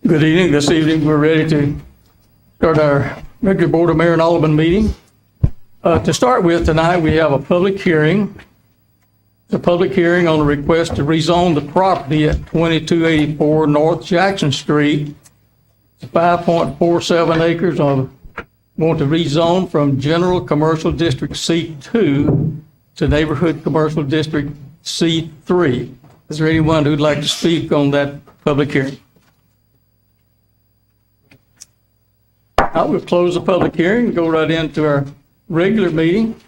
Good evening. This evening we're ready to start our regular Board of Mayor and Aldermen meeting. To start with, tonight we have a public hearing. It's a public hearing on a request to rezone the property at 2284 North Jackson Street. It's 5.47 acres on, want to rezone from General Commercial District C2 to Neighborhood Commercial District C3. Is there anyone who'd like to speak on that public hearing? I will close the public hearing and go right into our regular meeting.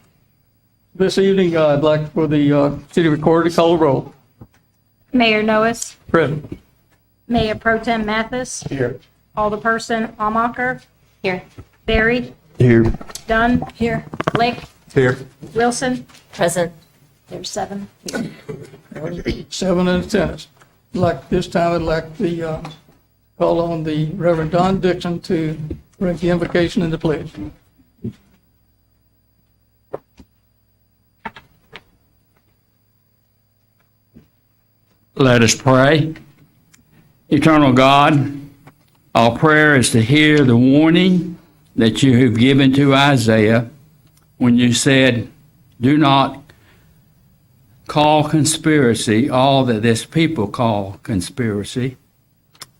This evening, I'd like for the city recorder to call the roll. Mayor Noes, Present. Mayor Pro Tem Mathis, Here. Alderperson Almacher, Here. Berry, Here. Dunn. Here. Lick, Here. Wilson. Present. There's 7 here. 7 in attendance. This time, I'd like to call on the Reverend Don Dixon to bring the invocation and the pledge. Let us pray. Eternal God, our prayer is to hear the warning that you have given to Isaiah when you said, do not call conspiracy all that this people call conspiracy,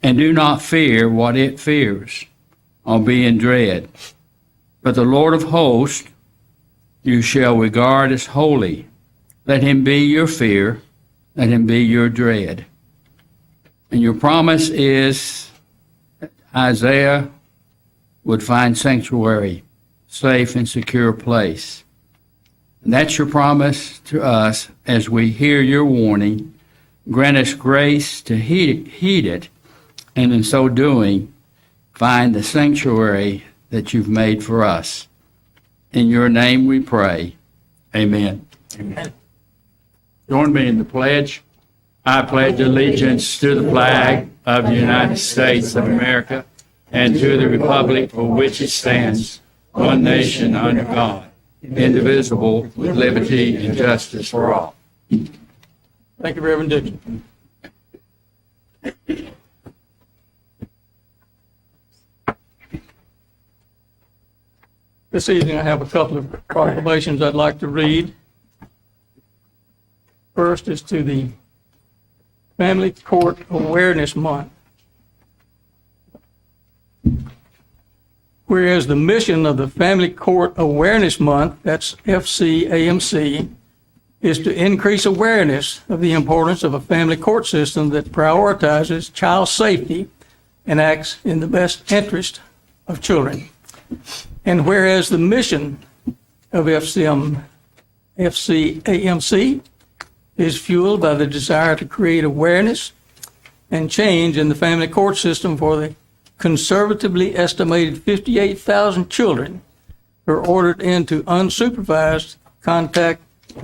and do not fear what it fears, or be in dread. But the Lord of hosts you shall regard as holy. Let him be your fear. Let him be your dread. And your promise is that Isaiah would find sanctuary, safe and secure place. And that's your promise to us as we hear your warning. Grant us grace to heed it, and in so doing, find the sanctuary that you've made for us. In your name we pray. Amen. Amen. Join me in the pledge. I pledge allegiance to the flag of the United States of America and to the republic for which it stands, one nation under God, indivisible, with liberty and justice for all. Thank you, Reverend Dixon. This evening I have a couple of proclamations I'd like to read. First is to the Family Court Awareness Month. Whereas the mission of the Family Court Awareness Month, that's FCAMC, is to increase awareness of the importance of a family court system that prioritizes child safety and acts in the best interest of children. And whereas the mission of FCAMC is fueled by the desire to create awareness and change in the family court system for the conservatively estimated 58,000 children who are ordered into unsupervised contact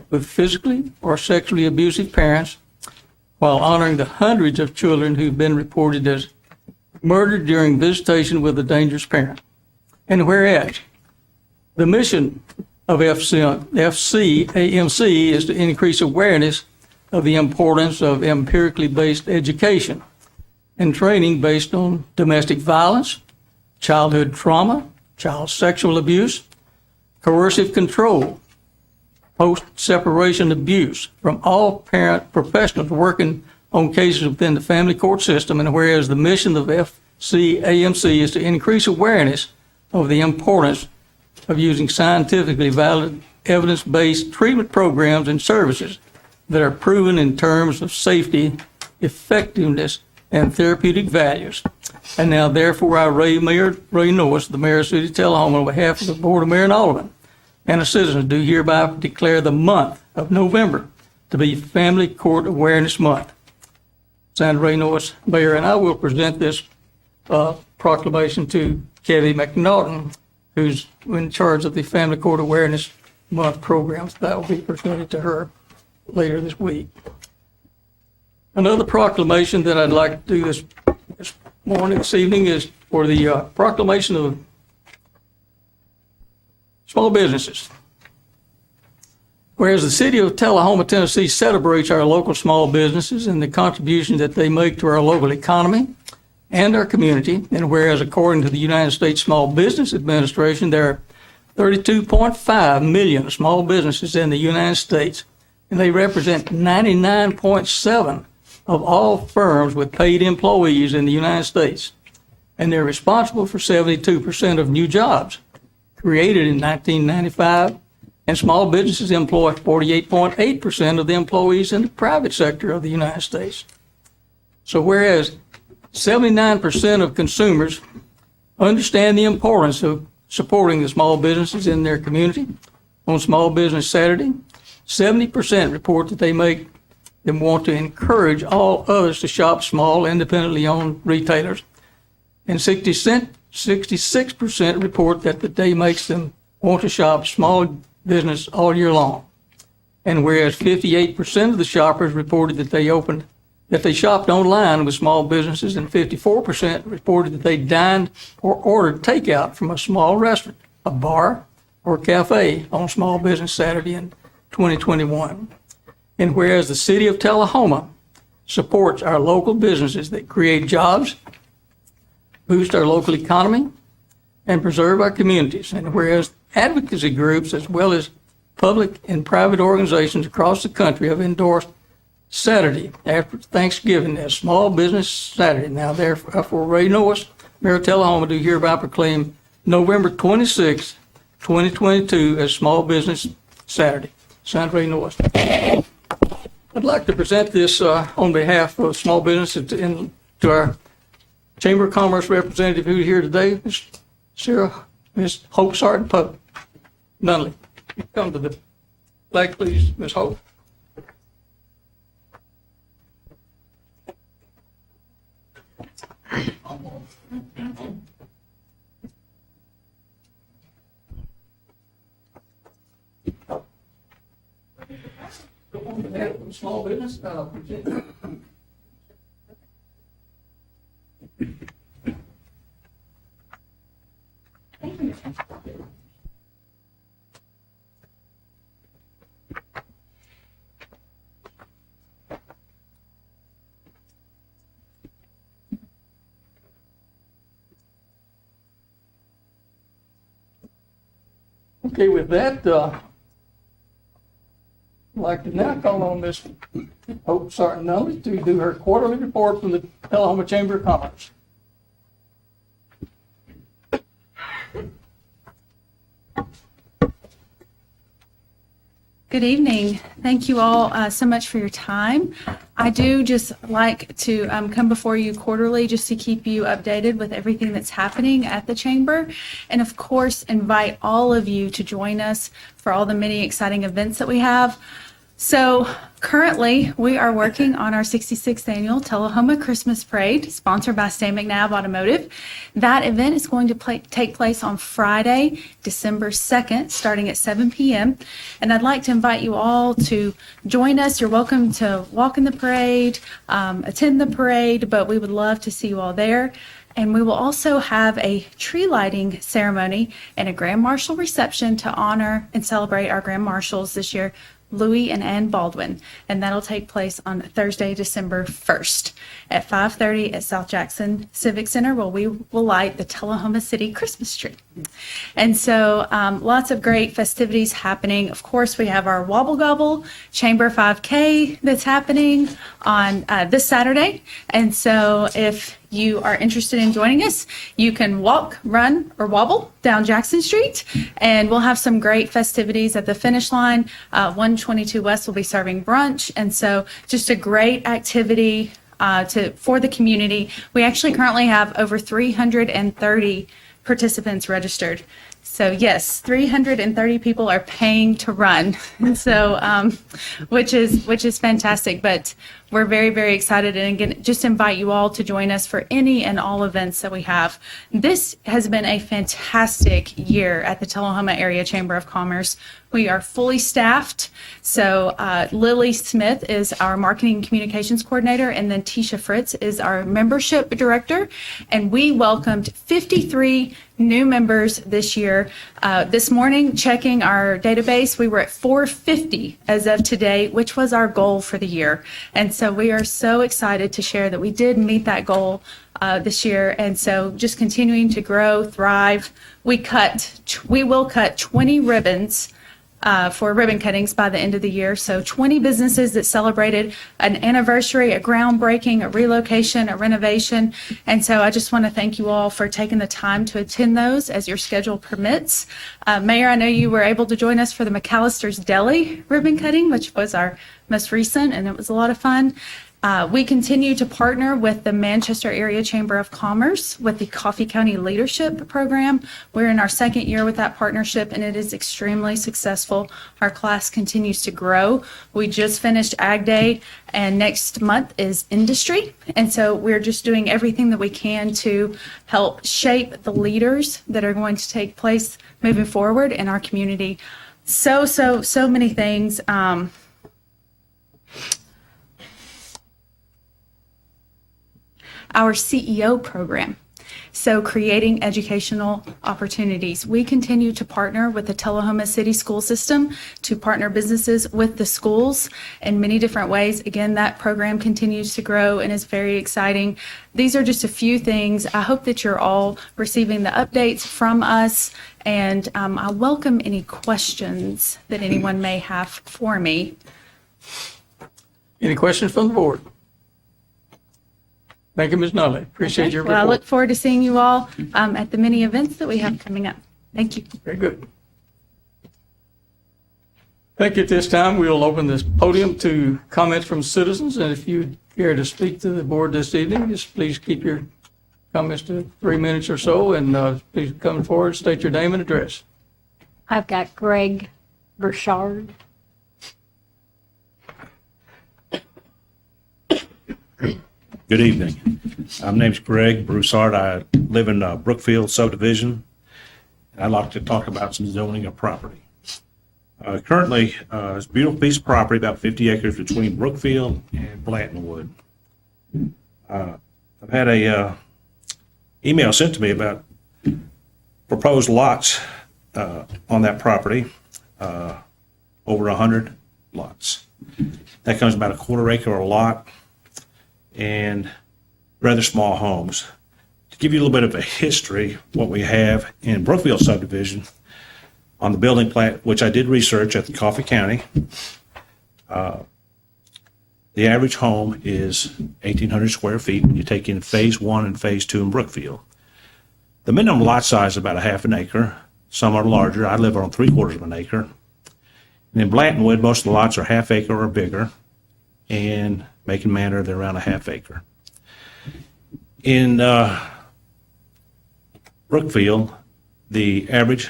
with physically or sexually abusive parents, while honoring the hundreds of children who've been reported as murdered during visitation with a dangerous parent. And whereas the mission of FCAMC is to increase awareness of the importance of empirically based education and training based on domestic violence, childhood trauma, child sexual abuse, coercive control, post-separation abuse from all parent professionals working on cases within the family court system. And whereas the mission of FCAMC is to increase awareness of the importance of using scientifically valid, evidence-based treatment programs and services that are proven in terms of safety, effectiveness, and therapeutic values. And now, therefore, I, Mayor Ray Norris, the Mayor of the City of Tullahoma, on behalf of the Board of Mayor and Aldermen and the citizens, do hereby declare the month of November to be Family Court Awareness Month. Signed, Ray Norris, Mayor, and I will present this proclamation to Kevin McNaughton, who's in charge of the Family Court Awareness Month programs. That will be presented to her later this week. Another proclamation that I'd like to do this evening, is for the proclamation of small businesses. Whereas the city of Tullahoma, Tennessee celebrates our local small businesses and the contribution that they make to our local economy and our community, and whereas according to the United States Small Business Administration, there are 32.5 million small businesses in the United States, and they represent 99.7 of all firms with paid employees in the United States. And they're responsible for 72% of new jobs created in 1995, and small businesses employ 48.8% of the employees in the private sector of the United States. So whereas 79% of consumers understand the importance of supporting the small businesses in their community, on Small Business Saturday, 70% report that they want to encourage all others to shop small, independently owned retailers, and 66% report that the day makes them want to shop small business all year long. And whereas 58% of the shoppers reported that they shopped online with small businesses, and 54% reported that they dined or ordered takeout from a small restaurant, a bar, or cafe on Small Business Saturday in 2021. And whereas the city of Tullahoma supports our local businesses that create jobs, boost our local economy, and preserve our communities. And whereas advocacy groups, as well as public and private organizations across the country, have endorsed Saturday after Thanksgiving as Small Business Saturday. Now, therefore, Ray Norris, Mayor of Tullahoma, do hereby proclaim November 26, 2022 as Small Business Saturday. Signed, Ray Norris. I'd like to present this on behalf of small businesses to our Chamber of Commerce representative who's here today, Miss Hope Sarton Pope. Nunley, come to the flag, please, Miss Hope. On behalf of the small business, okay, with that, I'd like to now call on Miss Hope Sarton Nunley to do her quarterly report from the Tullahoma Chamber of Commerce. Good evening. Thank you all so much for your time. I do just like to come before you quarterly just to keep you updated with everything that's happening at the Chamber. And of course, invite all of you to join us for all the many exciting events that we have. So currently, we are working on our 66th annual Tullahoma Christmas Parade, sponsored by Stan McNabb Automotive. That event is going to take place on Friday, December 2nd, starting at 7 p.m. And I'd like to invite you all to join us. You're welcome to walk in the parade, attend the parade, but we would love to see you all there. And we will also have a tree lighting ceremony and a Grand Marshal reception to honor and celebrate our Grand Marshals this year, Louis and Ann Baldwin, and that'll take place on Thursday, December 1st at 5:30 at South Jackson Civic Center, where we will light the Tullahoma City Christmas tree. And so lots of great festivities happening. Of course, we have our Wobble Gobble Chamber 5K that's happening on this Saturday. And so if you are interested in joining us, you can walk, run, or wobble down Jackson Street, and we'll have some great festivities at the finish line. 122 West will be serving brunch, and so just a great activity for the community. We actually currently have over 330 participants registered. So yes, 330 people are paying to run, so which is fantastic. But we're very, very excited, and again, just invite you all to join us for any and all events that we have. This has been a fantastic year at the Tullahoma Area Chamber of Commerce. We are fully staffed. So Lily Smith is our marketing and communications coordinator, and then Tisha Fritz is our membership director. And we welcomed 53 new members this year. This morning, checking our database, we were at 450 as of today, which was our goal for the year. And so we are so excited to share that we did meet that goal this year. And so just continuing to grow, thrive. We will cut 20 ribbons for ribbon cuttings by the end of the year. So 20 businesses that celebrated an anniversary, a groundbreaking, a relocation, a renovation. And so I just want to thank you all for taking the time to attend those as your schedule permits. Mayor, I know you were able to join us for the McAllister's Deli ribbon cutting, which was our most recent, and it was a lot of fun. We continue to partner with the Manchester Area Chamber of Commerce with the Coffee County Leadership Program. We're in our second year with that partnership, and it is extremely successful. Our class continues to grow. We just finished Ag Day, and next month is Industry. And so we're just doing everything that we can to help shape the leaders that are going to take place moving forward in our community. So many things. Our CEO program. So creating educational opportunities. We continue to partner with the Tullahoma City School System to partner businesses with the schools in many different ways. Again, that program continues to grow and is very exciting. These are just a few things. I hope that you're all receiving the updates from us, and I welcome any questions that anyone may have for me. Any questions from the board? Thank you, Ms. Nunley. Appreciate your Well, I report. look forward to seeing you all at the many events that we have coming up. Thank you. Very good. Thank you. At this time, we will open this podium to comments from citizens. And if you care to speak to the board this evening, just please keep your comments to 3 minutes or so. And please come forward, state your name and address. I've got Greg Burchard. Good evening. My name's Greg Broussard. I live in Brookfield subdivision. I'd like to talk about some zoning of property. Currently, it's a beautiful piece of property, about 50 acres between Brookfield and Blantonwood. I've had a email sent to me about proposed lots on that property, over 100 lots. That comes about a quarter acre a lot, and rather small homes. To give you a little bit of a history, what we have in Brookfield subdivision on the building plat, which I did research at the Coffee County, the average home is 1,800 square feet when you take in phase 1 and phase 2 in Brookfield. The minimum lot size is about a half an acre. Some are larger. I live on 3/4 of an acre. And in Blantonwood, most of the lots are half acre or bigger, and Macon Manor, they're around a half acre. In Brookfield, the average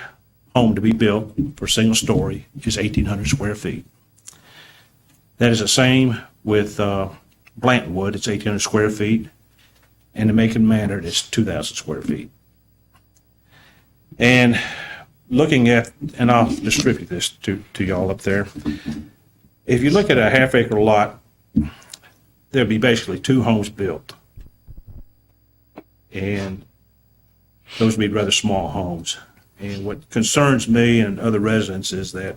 home to be built for single story is 1,800 square feet. That is the same with Blantonwood, it's 1,800 square feet, and in Macon Manor, it's 2,000 square feet. And looking at, and I'll distribute this to y'all up there, if you look at a half acre lot, there'll be basically 2 homes built. And those would be rather small homes. And what concerns me and other residents is that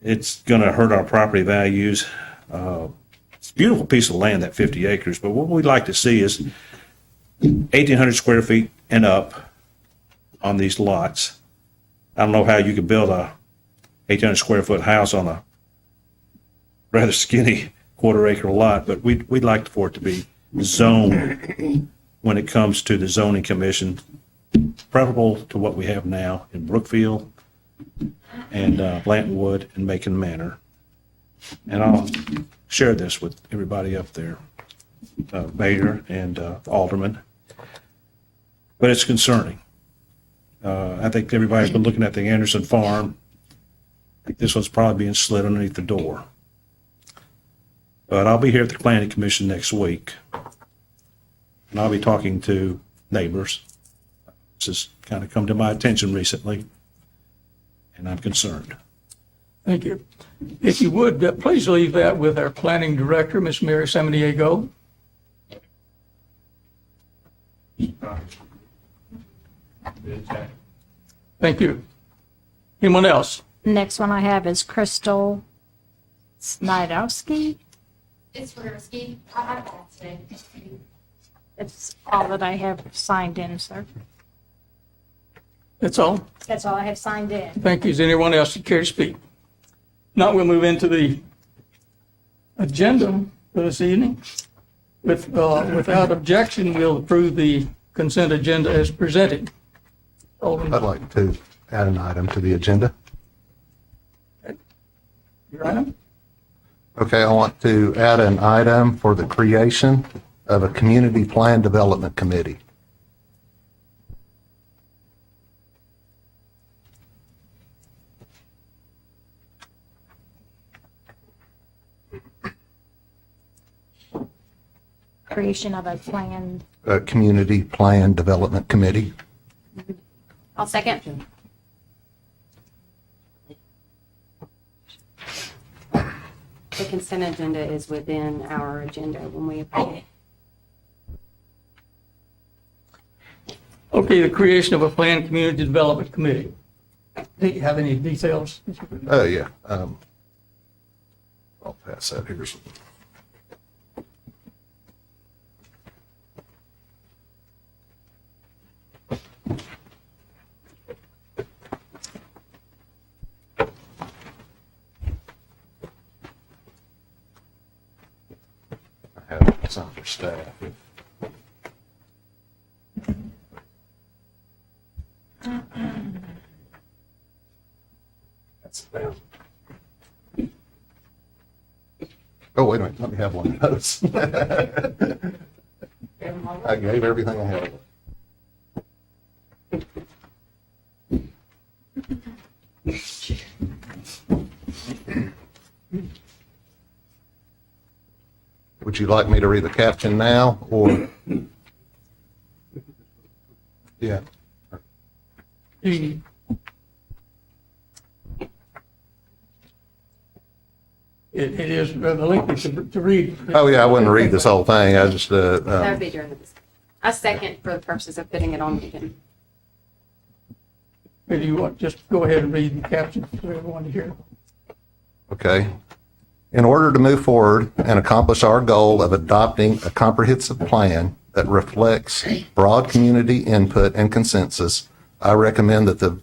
it's going to hurt our property values. It's a beautiful piece of land, that 50 acres, but what we'd like to see is 1,800 square feet and up on these lots. I don't know how you could build a 1,800 square foot house on a rather skinny quarter acre lot, but we'd like for it to be zoned when it comes to the zoning commission, preferable to what we have now in Brookfield and Blantonwood and Macon Manor. And I'll share this with everybody up there, Mayor and Aldermen. But it's concerning. I think everybody's been looking at the Anderson farm. I think this one's probably being slid underneath the door. But I'll be here at the Planning Commission next week, and I'll be talking to neighbors. This has kind of come to my attention recently, and I'm concerned. Thank you. If you would, please leave that with our planning director, Ms. Mary Samaniego. Thank you. Anyone else? Next one I have is Crystal Snidowski. It's Swiderski. I have that today. It's all that I have signed in, sir. That's all? That's all I have signed in. Thank you. Is anyone else that care to speak? Now we'll move into the agenda for this evening. Without objection, we'll approve the consent agenda as presented. Alderman, I'd like to add an item to the agenda. your item? Okay, I want to add an item for the creation of a community plan development committee. Creation of a planned, A community plan development committee. I'll second. The consent agenda is within our agenda when we approve it. Okay, the creation of a planned community development committee. Do you have any details? Oh, yeah. I'll pass that here. I have some for staff. That's about. Oh, wait a minute, let me have one of those. I gave everything I had. Would you like me to read the caption now, or? Yeah. The- It is rather lengthy to read. Oh, yeah, I wouldn't read this whole thing, I just, That would be during the discussion. I second for the purposes of putting it on the agenda. Maybe you want, just go ahead and read the caption for everyone to hear. okay. In order to move forward and accomplish our goal of adopting a comprehensive plan that reflects broad community input and consensus, I recommend that the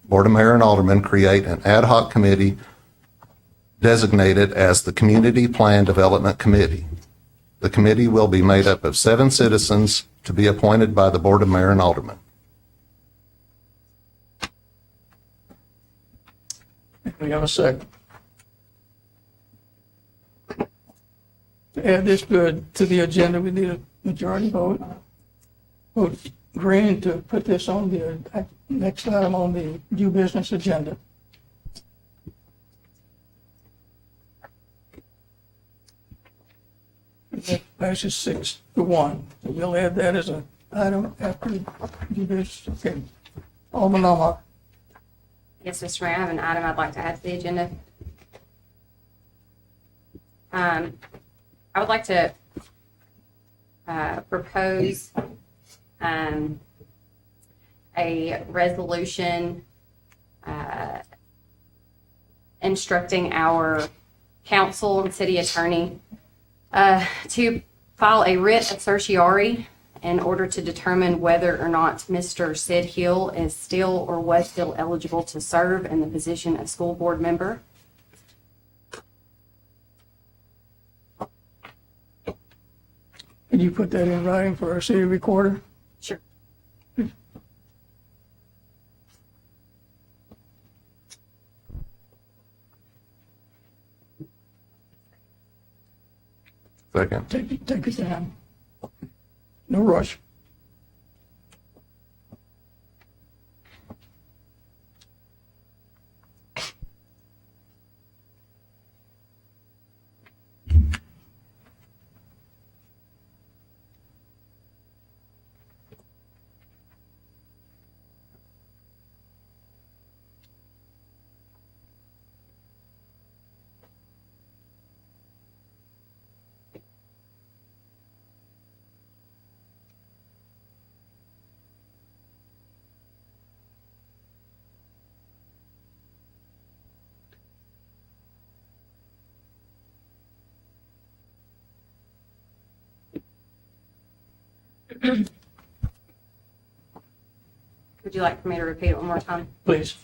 Board of Mayor and Aldermen create an ad hoc committee designated as the Community Plan Development Committee. The committee will be made up of 7 citizens to be appointed by the Board of Mayor and Aldermen. We have a second. To add this to the agenda, we need a majority vote. Vote green to put this on the next item on the new business agenda. That passes 6-1. So we'll add that as an item after new business. Okay. Alderman Lamar. Yes, Mr. Mayor, I have an item I'd like to add to the agenda. I would like to propose a resolution instructing our council and city attorney to file a writ of certiorari in order to determine whether or not Mr. Sid Hill is still or was still eligible to serve in the position of school board member. Can you put that in writing for our city recorder? Sure. Second. Take your time. No rush. Would you like for me to repeat it one more time? Please.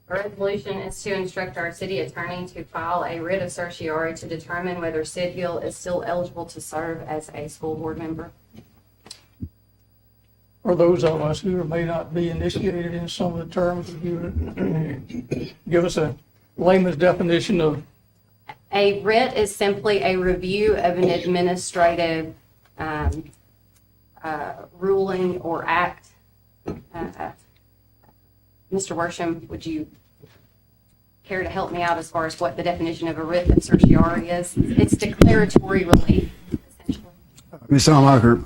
A resolution is to instruct our city attorney to file a writ of certiorari to determine whether Sid Hill is still eligible to serve as a school board member. For those of us who may not be initiated in some of the terms, would you give us a layman's definition of? A writ is simply a review of an administrative ruling or act. Mr. Worsham, would you care to help me out as far as what the definition of a writ of certiorari is? It's declaratory relief, essentially. Ms. Almacher,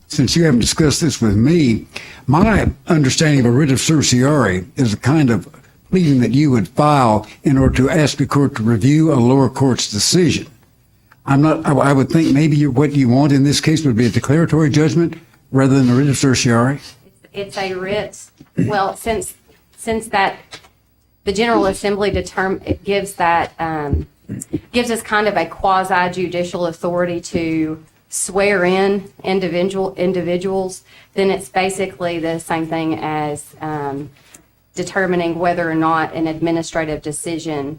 since you haven't discussed this with me, my understanding of a writ of certiorari is a kind of pleading that you would file in order to ask the court to review a lower court's decision. I would think maybe what you want in this case would be a declaratory judgment rather than a writ of certiorari. It's a writ, well, since that, the General Assembly gives us kind of a quasi judicial authority to swear in individuals, then it's basically the same thing as determining whether or not an administrative decision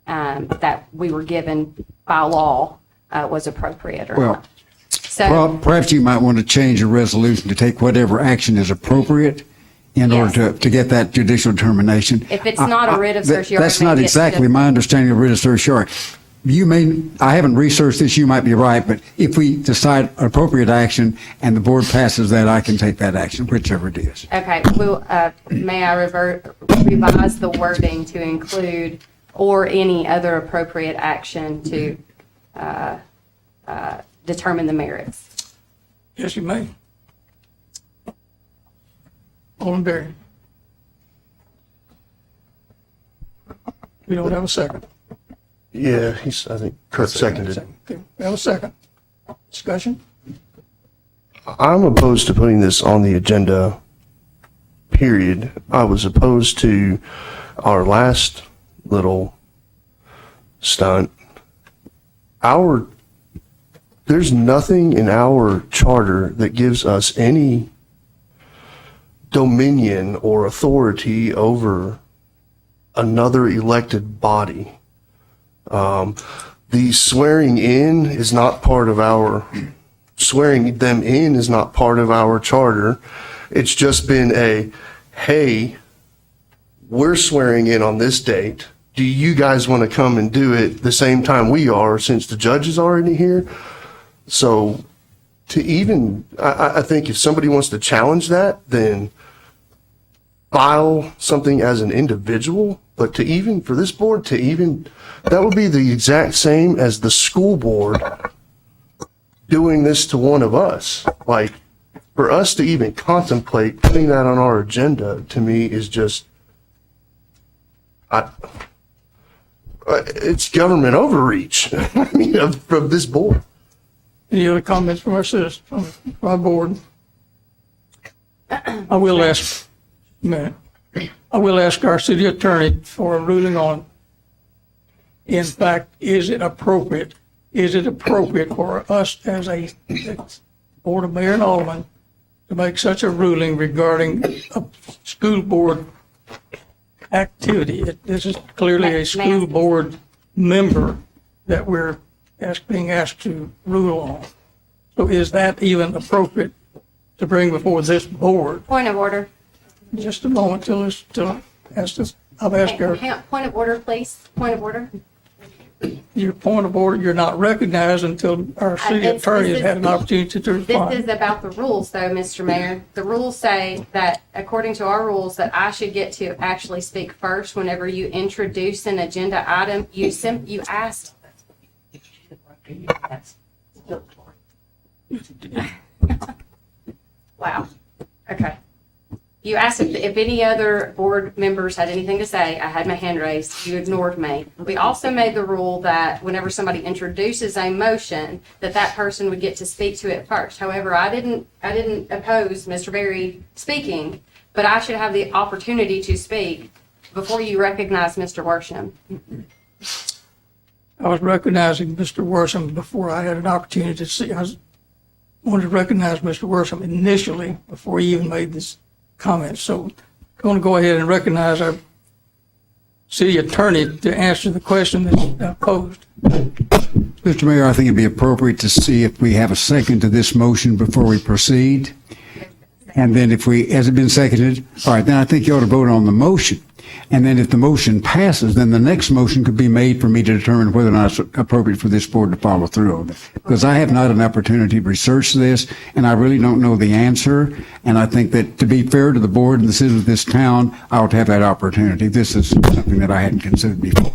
that we were given by law was appropriate or Well, not. So, perhaps you might want to change your resolution to take whatever action is appropriate in order to get that judicial determination. if it's not a writ of certiorari. That's not maybe it's exactly just- my understanding of writ of certiorari. I haven't researched this, you might be right, but if we decide appropriate action and the board passes that, I can take that action, whichever it is. Okay, may I revise the wording to include or any other appropriate action to determine the merits? Yes, you may. Alderman Berry. We don't have a second. Yeah, I think Kurt seconded. Okay, we have a second. Discussion? I'm opposed to putting this on the agenda, period. I was opposed to our last little stunt. There's nothing in our charter that gives us any dominion or authority over another elected body. The swearing them in is not part of our charter. It's just been hey, we're swearing in on this date. Do you guys want to come and do it the same time we are, since the judge is already here? So I think if somebody wants to challenge that, then file something as an individual. But for this board that would be the exact same as the school board doing this to one of us. Like, for us to even contemplate putting that on our agenda, to me, is just, it's government overreach. I mean, from this board. Any other comments from our citizens, from our board? I will ask our city attorney for a ruling on, in fact, is it appropriate for us as a Board of Mayor and Aldermen to make such a ruling regarding a school board activity? This is clearly a school board member that we're being asked to rule on. So is that even appropriate to bring before this board? Point of order. Just a moment till I've asked her. Point of order, please. Point of order. Your point of order, you're not recognized until our city attorney has had an opportunity to respond. This is about the rules, though, Mr. Mayor. The rules say that, according to our rules, that I should get to actually speak first whenever you introduce an agenda item. You asked. Wow. Okay. You asked if any other board members had anything to say. I had my hand raised. You ignored me. We also made the rule that whenever somebody introduces a motion, that person would get to speak to it first. However, I didn't oppose Mr. Berry speaking, but I should have the opportunity to speak before you recognize Mr. Worsham. I was recognizing Mr. Worsham before I had an opportunity to see. I wanted to recognize Mr. Worsham initially before he even made this comment. So I'm going to go ahead and recognize our city attorney to answer the question that posed. Mr. Mayor, I think it'd be appropriate to see if we have a second to this motion before we proceed. And then has it been seconded? All right, then I think you ought to vote on the motion. And then if the motion passes, then the next motion could be made for me to determine whether or not it's appropriate for this board to follow through on it. Because I have not an opportunity to research this, and I really don't know the answer. And I think that to be fair to the board and the citizens of this town, I ought to have that opportunity. This is something that I hadn't considered before.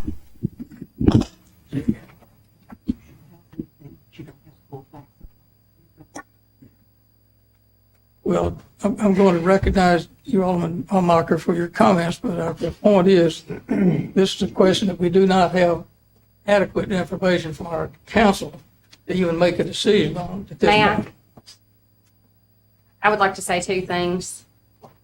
Well, I'm going to recognize you, Alderman Almacher, for your comments, but the point is, this is a question that we do not have adequate information from our council to even make a decision on at this May I? moment. I would like to say two things.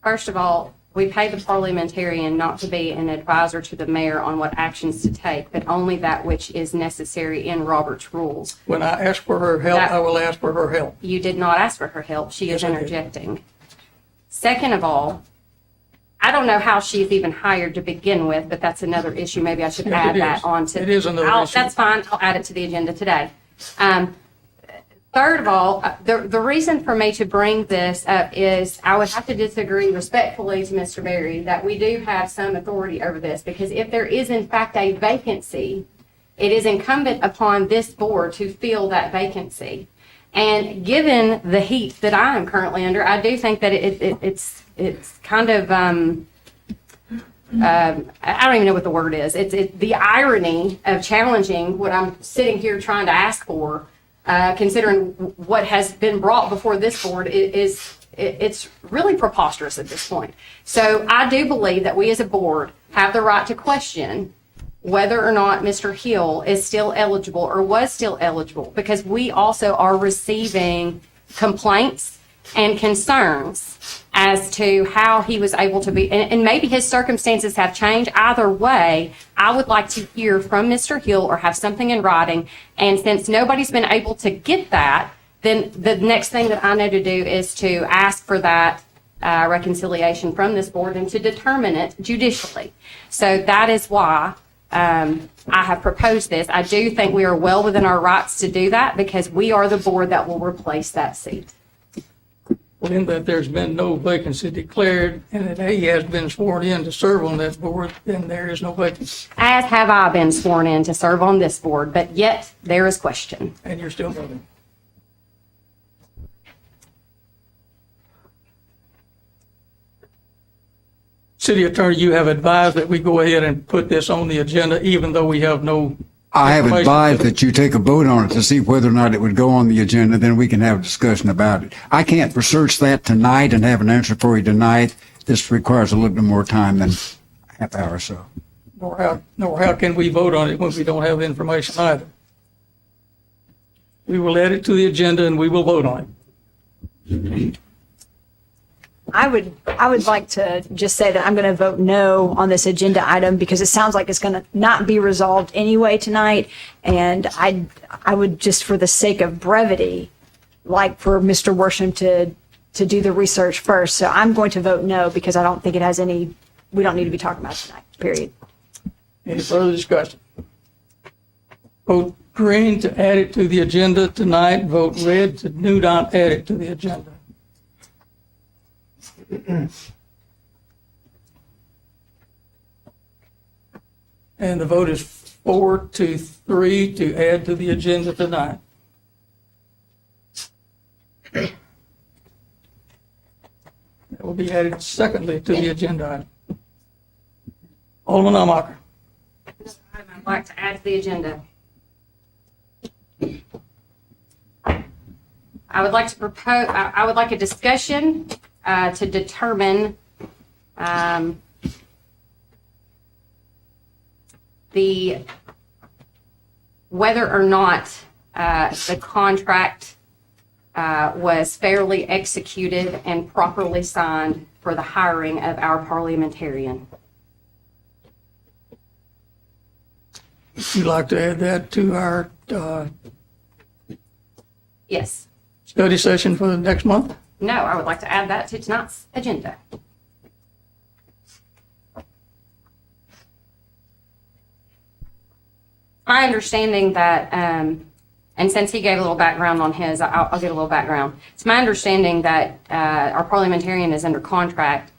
First of all, we pay the parliamentarian not to be an advisor to the mayor on what actions to take, but only that which is necessary in Robert's rules. When I ask for her help, I will ask for her help. You did not ask for her help. She is Yes, I did. interjecting. Second of all, I don't know how she's even hired to begin with, but that's another issue. Maybe I should Yeah, add it that is. on to. It is another issue. That's fine. I'll add it to the agenda today. Third of all, the reason for me to bring this up is I would have to disagree respectfully to Mr. Berry that we do have some authority over this, because if there is in fact a vacancy, it is incumbent upon this board to fill that vacancy. And given the heat that I am currently under, I do think that it's kind of, I don't even know what the word is. It's the irony of challenging what I'm sitting here trying to ask for, considering what has been brought before this board it's really preposterous at this point. So I do believe that we as a board have the right to question whether or not Mr. Hill is still eligible or was still eligible, because we also are receiving complaints and concerns as to how he was able to be, and maybe his circumstances have changed. Either way, I would like to hear from Mr. Hill or have something in writing. And since nobody's been able to get that, then the next thing that I know to do is to ask for that reconciliation from this board and to determine it judicially. So that is why I have proposed this. I do think we are well within our rights to do that, because we are the board that will replace that seat. Well, in that there's been no vacancy declared and that he has been sworn in to serve on that board, then there is no vacancy, As have I been sworn in to serve on this board, but yet there is question. and you're still voting. City Attorney, you have advised that we go ahead and put this on the agenda, even though we have no. I have information. advised that you take a vote on it to see whether or not it would go on the agenda, then we can have a discussion about it. I can't research that tonight and have an answer for you tonight. This requires a little bit more time than a half hour or so. Nor how can we vote on it when we don't have information either? We will add it to the agenda and we will vote on it. I would like to just say that I'm going to vote no on this agenda item because it sounds like it's going to not be resolved anyway tonight. And I would just, for the sake of brevity, like for Mr. Worsham to do the research first. So I'm going to vote no because I don't think it has any, we don't need to be talking about it tonight, period. Any further discussion? Vote green to add it to the agenda tonight. Vote red to do not add it to the agenda. And the vote is 4-3 to add to the agenda tonight. That will be added secondly to the agenda item. Alderman Almacher. I'd like to add to the agenda. I would like to propose, I would like a discussion to determine whether or not the contract was fairly executed and properly signed for the hiring of our parliamentarian. Would you like to add that to our Yes. study session for the next month? No, I would like to add that to tonight's agenda. My understanding that, and since he gave a little background on his, I'll give a little background. It's my understanding that our parliamentarian is under contract,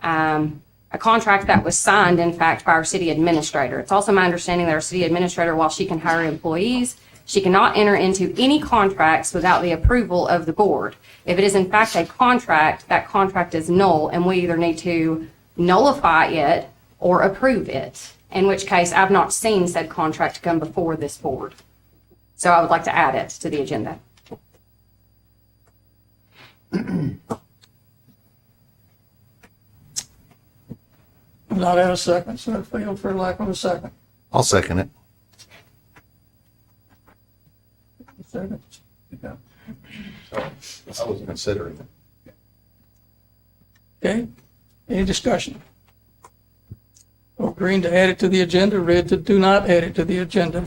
a contract that was signed, in fact, by our city administrator. It's also my understanding that our city administrator, while she can hire employees, she cannot enter into any contracts without the approval of the board. If it is in fact a contract, that contract is null, and we either need to nullify it or approve it, in which case I've not seen said contract come before this board. So I would like to add it to the agenda. Not at a second, so it failed for lack of a second. I'll second it. Second. Yeah. I was considering it. Okay, any discussion? Green to add it to the agenda, red to do not add it to the agenda.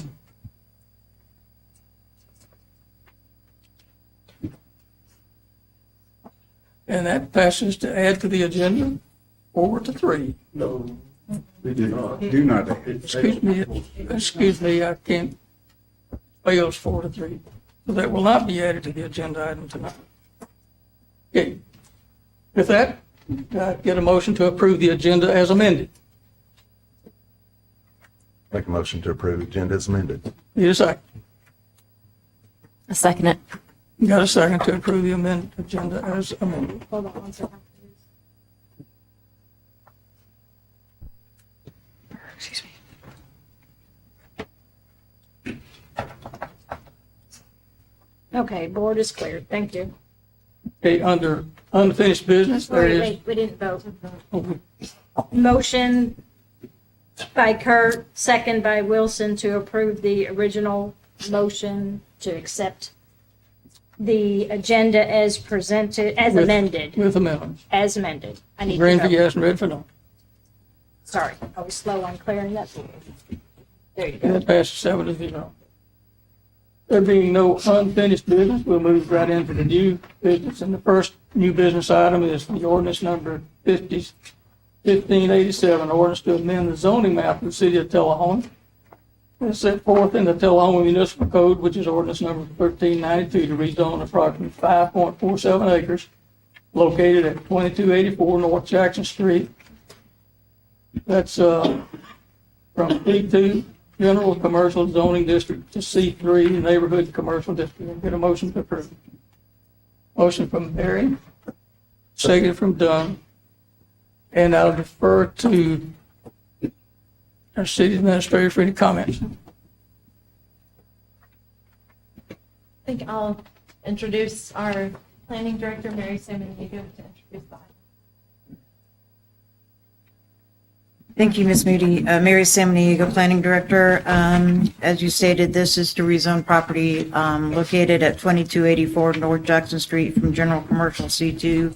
And that passes to add to the agenda 4-3. Do not. Excuse me, I can't, fails 4-3. So that will not be added to the agenda item tonight. Okay, with that, I get a motion to approve the agenda as amended. Make a motion to approve agenda as amended. Need a second? A second it. Got a second to approve the amended agenda as amended. Hold on one second. Excuse me. Okay, board is cleared. Thank you. Okay, under unfinished business, there Wait, is, wait, we didn't vote. Motion by Kurt, second by Wilson to approve the original motion to accept the agenda as presented, as amended, with amendments. as amended. I need Green to for vote. yes and red for no. Sorry, I was slow on clearing that. There you go. That passes 7-0. There being no unfinished business, we'll move right into the new business. And the first new business item is the ordinance number 1587, ordinance to amend the zoning map of the city of Tullahoma. It's set forth in the Tullahoma Municipal Code, which is ordinance number 1392, to rezone approximately 5.47 acres located at 2284 North Jackson Street. That's from B2 General Commercial Zoning District to C3 Neighborhood Commercial District. Get a motion to approve. Motion from Barry, second from Dunn. And I'll defer to our city administrator for any comments. I think I'll introduce our planning director, Mary Samaniego, to introduce the item. Thank you, Ms. Moody. Mary Samaniego, Planning Director. As you stated, this is to rezone property located at 2284 North Jackson Street from General Commercial C2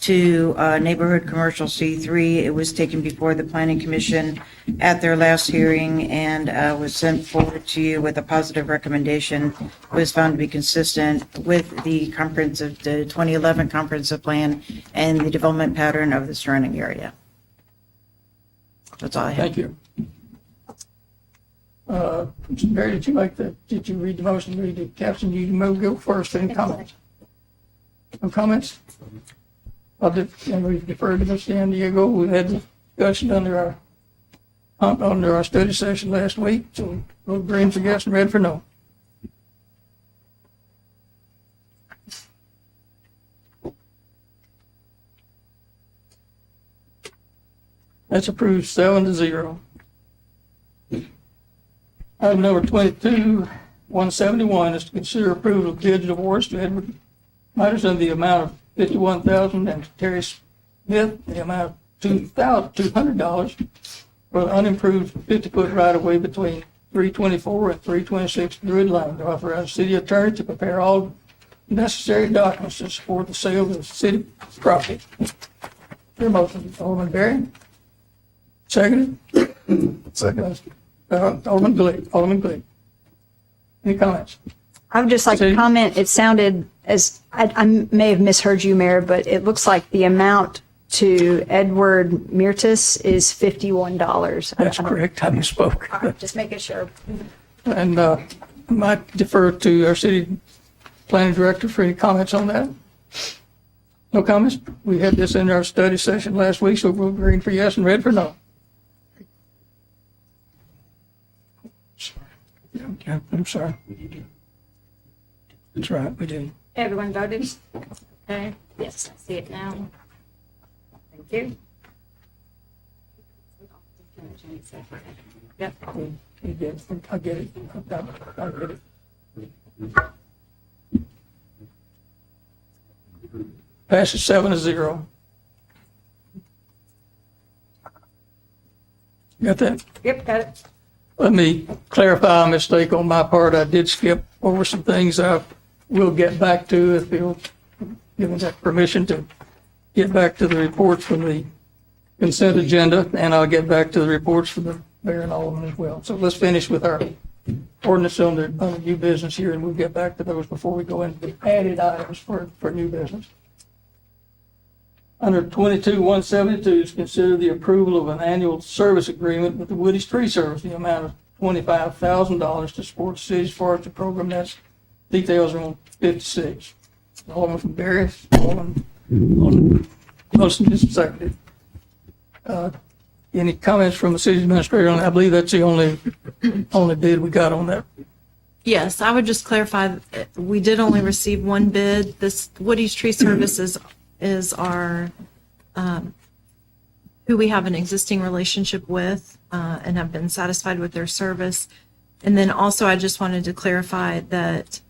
to Neighborhood Commercial C3. It was taken before the Planning Commission at their last hearing and was sent forward to you with a positive recommendation. It was found to be consistent with the 2011 comprehensive plan and the development pattern of the surrounding area. That's all I have. Thank you. Mr. Barry, did you read the motion, read the caption? You may go first. Any comments? No comments? I'll defer to Ms. San Diego. We had the discussion under our study session last week. So vote green for yes and red for no. That's approved 7-0. Item number 22-171 is to consider approval of bids and awards to Edward Miters in the amount of $51,000 and to Terry Smith the amount of $200 for the unimproved 50-foot right-of-way between 324 and 326 Druid Lane. To authorize the city attorney to prepare all necessary documents to support the sale of the city property. Your motion, Alderman Barry. Seconded? Second. Alderman Glegg. Any comments? I would just like to City? comment, it sounded I may have misheard you, Mayor, but it looks like the amount to Edward Mirtis is $51. That's correct. I misspoke. All right, just making sure. And I might defer to our city planning director for any comments on that. No comments? We had this in our study session last week, so we're green for yes and red for no. Yeah, I'm sorry. That's right, we did. Everyone voted? Okay, yes, I see it now. Thank you. Yep. You get it. I get it. I get it. Passes 7-0. Got that? Yep, got it. Let me clarify a mistake on my part. I did skip over some things I will get back to if you'll give me that permission to get back to the reports from the consent agenda, and I'll get back to the reports from the mayor and alderman as well. So let's finish with our ordinance on the new business here, and we'll get back to those before we go into the added items for new business. Under 22-172 is consider the approval of an annual service agreement with the Woody's Tree Service, the amount of $25,000 to support the city's forestry program. That's details are on 56. Alderman from Barry, Alderman Wilson just seconded. Any comments from the city administrator on that? I believe that's the only bid we got on that. Yes, I would just clarify, we did only receive one bid. This Woody's Tree Services is our, who we have an existing relationship with and have been satisfied with their service. And then also, I just wanted to clarify that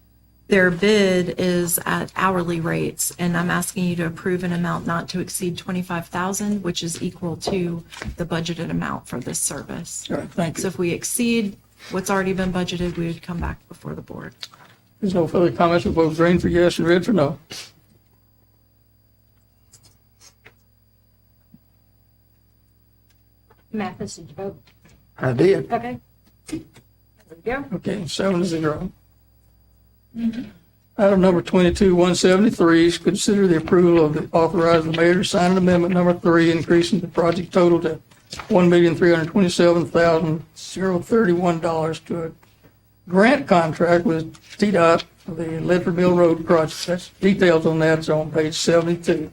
their bid is at hourly rates, and I'm asking you to approve an amount not to exceed $25,000, which is equal to the budgeted amount for this service. All right, thank So you. if we exceed what's already been budgeted, we would come back before the board. There's no further comments. We'll vote green for yes and red for no. Mathis, did you vote? I did. Okay. There we go. Okay, 7-0. Item number 22-173 is consider the approval of the authorizing the mayor to sign an amendment number 3, increasing the project total to $1,327,031 to a grant contract with TDOT for the Ledford Mill Road project. That's details on that's on page 72.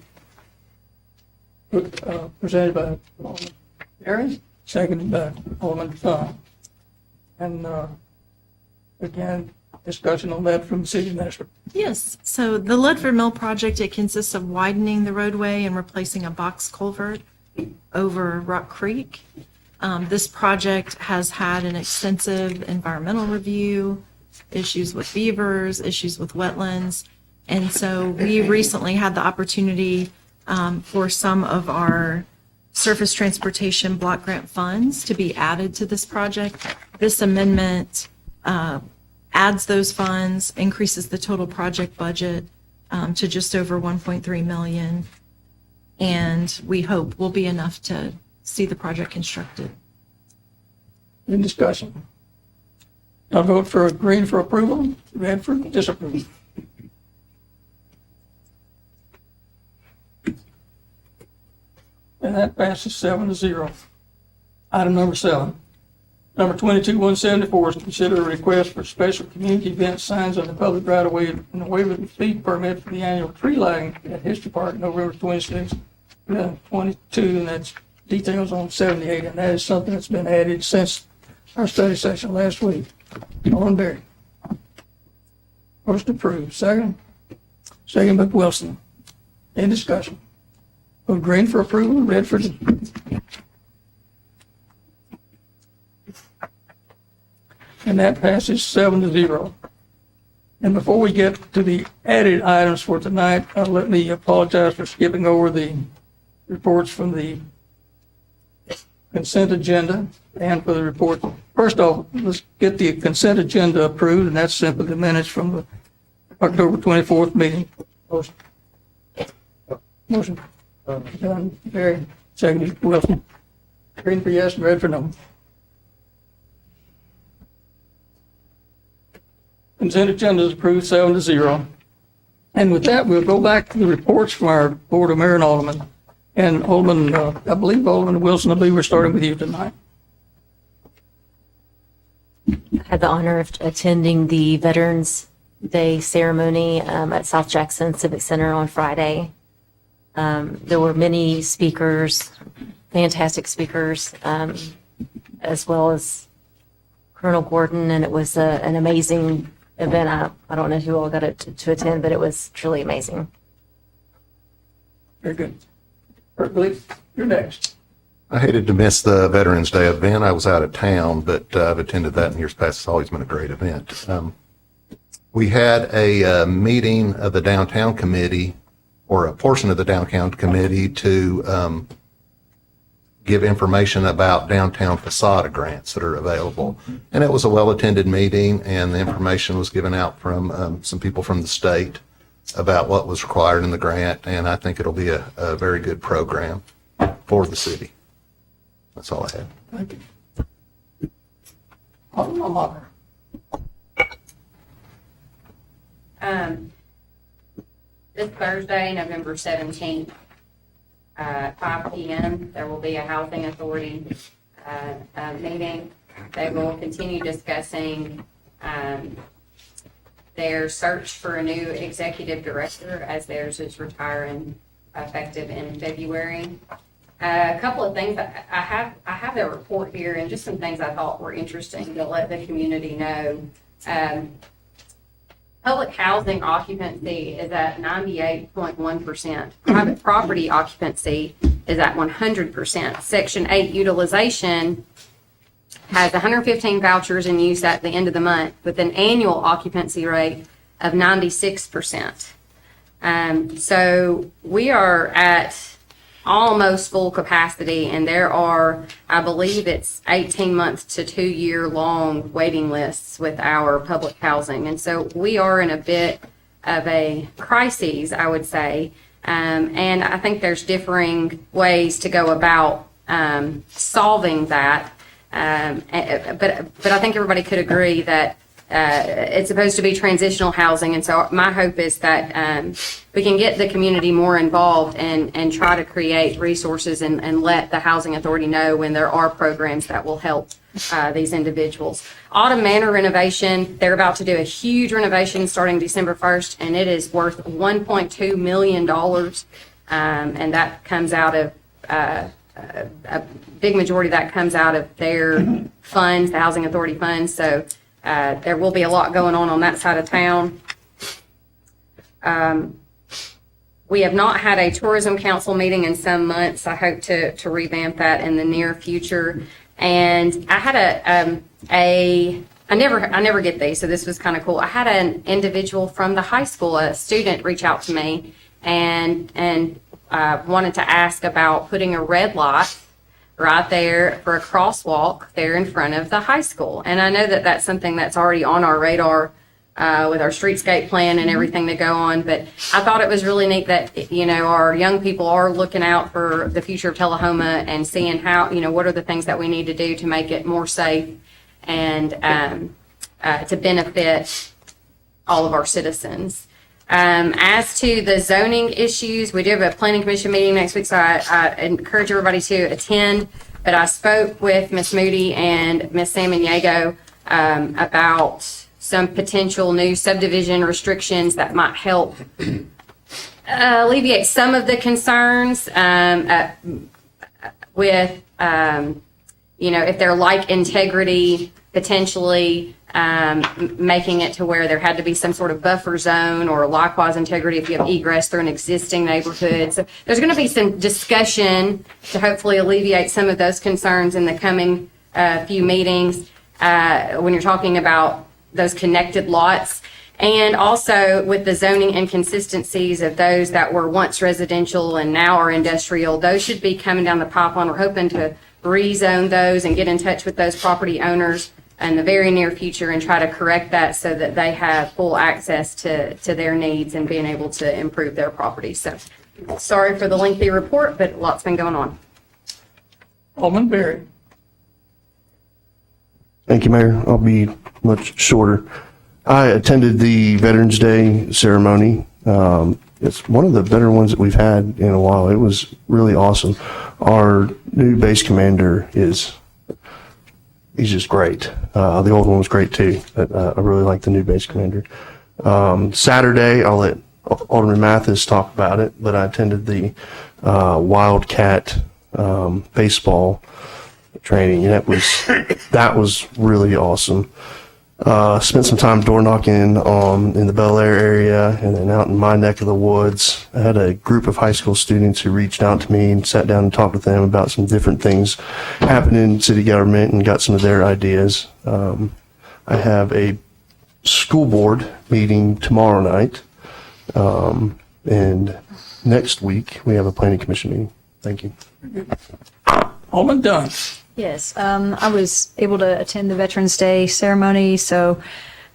Presented by Alderman Barry, seconded by Alderman Thun. And again, discussion on that from the city administrator. Yes, so the Ledford Mill project, it consists of widening the roadway and replacing a box culvert over Rock Creek. This project has had an extensive environmental review, issues with beavers, issues with wetlands. And so we recently had the opportunity for some of our surface transportation block grant funds to be added to this project. This amendment adds those funds, increases the total project budget to just over 1.3 million. And we hope will be enough to see the project constructed. In discussion. I'll vote for green for approval, red for disapproval. And that passes 7-0. Item number 7. Number 22-174 is to consider a request for special community event signs on the public right of way and a waiver of the fee permit for the annual tree lighting at History Park, November 26, 2022, and that's details on 78, and that is something that's been added since our study session last week. Alderman Berry. First approved. Second? Second by Wilson. Any discussion? Vote green for approval, red for and that passes 7-0. And before we get to the added items for tonight, let me apologize for skipping over the reports from the consent agenda and for the report. First off, let's get the consent agenda approved, and that's simply the minutes from the October 24th meeting. Motion. Done. Barry, seconded. Wilson. Green for yes, red for no. Consent agenda is approved 7-0. And with that, we'll go back to the reports from our Board of Mayor and Aldermen. And Alderman, I believe Alderman Wilson will be, we're starting with you tonight. I had the honor of attending the Veterans Day ceremony at South Jackson Civic Center on Friday. There were many speakers, fantastic speakers, as well as Colonel Gordon, and it was an amazing event. I don't know who all got to attend, but it was truly amazing. Very good. Berkeley, you're next. I hated to miss the Veterans Day event. I was out of town, but I've attended that in years past. It's always been a great event. We had a meeting of the downtown committee, or a portion of the downtown committee, to give information about downtown facade grants that are available. And it was a well-attended meeting, and the information was given out from some people from the state about what was required in the grant, and I think it'll be a very good program for the city. That's all I have. Thank you. Alderman Motter. This Thursday, November 17th, 5 p.m., there will be a housing authority meeting. They will continue discussing their search for a new executive director, as theirs is retiring effective in February. A couple of things. I have a report here, and just some things I thought were interesting to let the community know. Public housing occupancy is at 98.1%. Private property occupancy is at 100%. Section 8 utilization has 115 vouchers in use at the end of the month, with an annual occupancy rate of 96%. So we are at almost full capacity, and there are, I believe it's 18-month to 2-year long waiting lists with our public housing. And so we are in a bit of a crisis, I would say. And I think there's differing ways to go about solving that. But I think everybody could agree that it's supposed to be transitional housing. And so my hope is that we can get the community more involved and try to create resources and let the housing authority know when there are programs that will help these individuals. Autumn Manor renovation, they're about to do a huge renovation starting December 1st, and it is worth $1.2 million. And that comes out of a big majority of that comes out of their funds, the housing authority funds. So there will be a lot going on that side of town. We have not had a tourism council meeting in some months. I hope to revamp that in the near future. And I had I never get these, so this was kind of cool. I had an individual from the high school, a student, reach out to me and wanted to ask about putting a red light right there for a crosswalk there in front of the high school. And I know that that's something that's already on our radar with our streetscape plan and everything to go on. But I thought it was really neat that, you know, our young people are looking out for the future of Tullahoma and seeing how, you know, what are the things that we need to do to make it more safe and to benefit all of our citizens. As to the zoning issues, we do have a planning commission meeting next week, so I encourage everybody to attend. But I spoke with Ms. Moody and Ms. Samaniego about some potential new subdivision restrictions that might help alleviate some of the concerns with, you know, if they're like integrity, potentially making it to where there had to be some sort of buffer zone, or likewise integrity if you have egress through an existing neighborhood. So there's going to be some discussion to hopefully alleviate some of those concerns in the coming few meetings when you're talking about those connected lots. And also with the zoning inconsistencies of those that were once residential and now are industrial, those should be coming down the pipeline. We're hoping to rezone those and get in touch with those property owners in the very near future and try to correct that so that they have full access to their needs and being able to improve their property. So sorry for the lengthy report, but lots been going on. Alderman Berry. Thank you, Mayor. I'll be much shorter. I attended the Veterans Day ceremony It's one of the better ones that we've had in a while. It was really awesome. Our new base commander he's just great. The old one was great too, but I really like the new base commander. Saturday, I'll let Alderman Mathis talk about it, but I attended the Wildcat baseball training, and that was really awesome. Spent some time door knocking in the Bel Air area and then out in my neck of the woods. I had a group of high school students who reached out to me and sat down and talked with them about some different things happening in city government and got some of their ideas. I have a school board meeting tomorrow night. And next week we have a planning commission meeting. Thank you. Alderman Dunn. Yes, I was able to attend the Veterans Day ceremony, so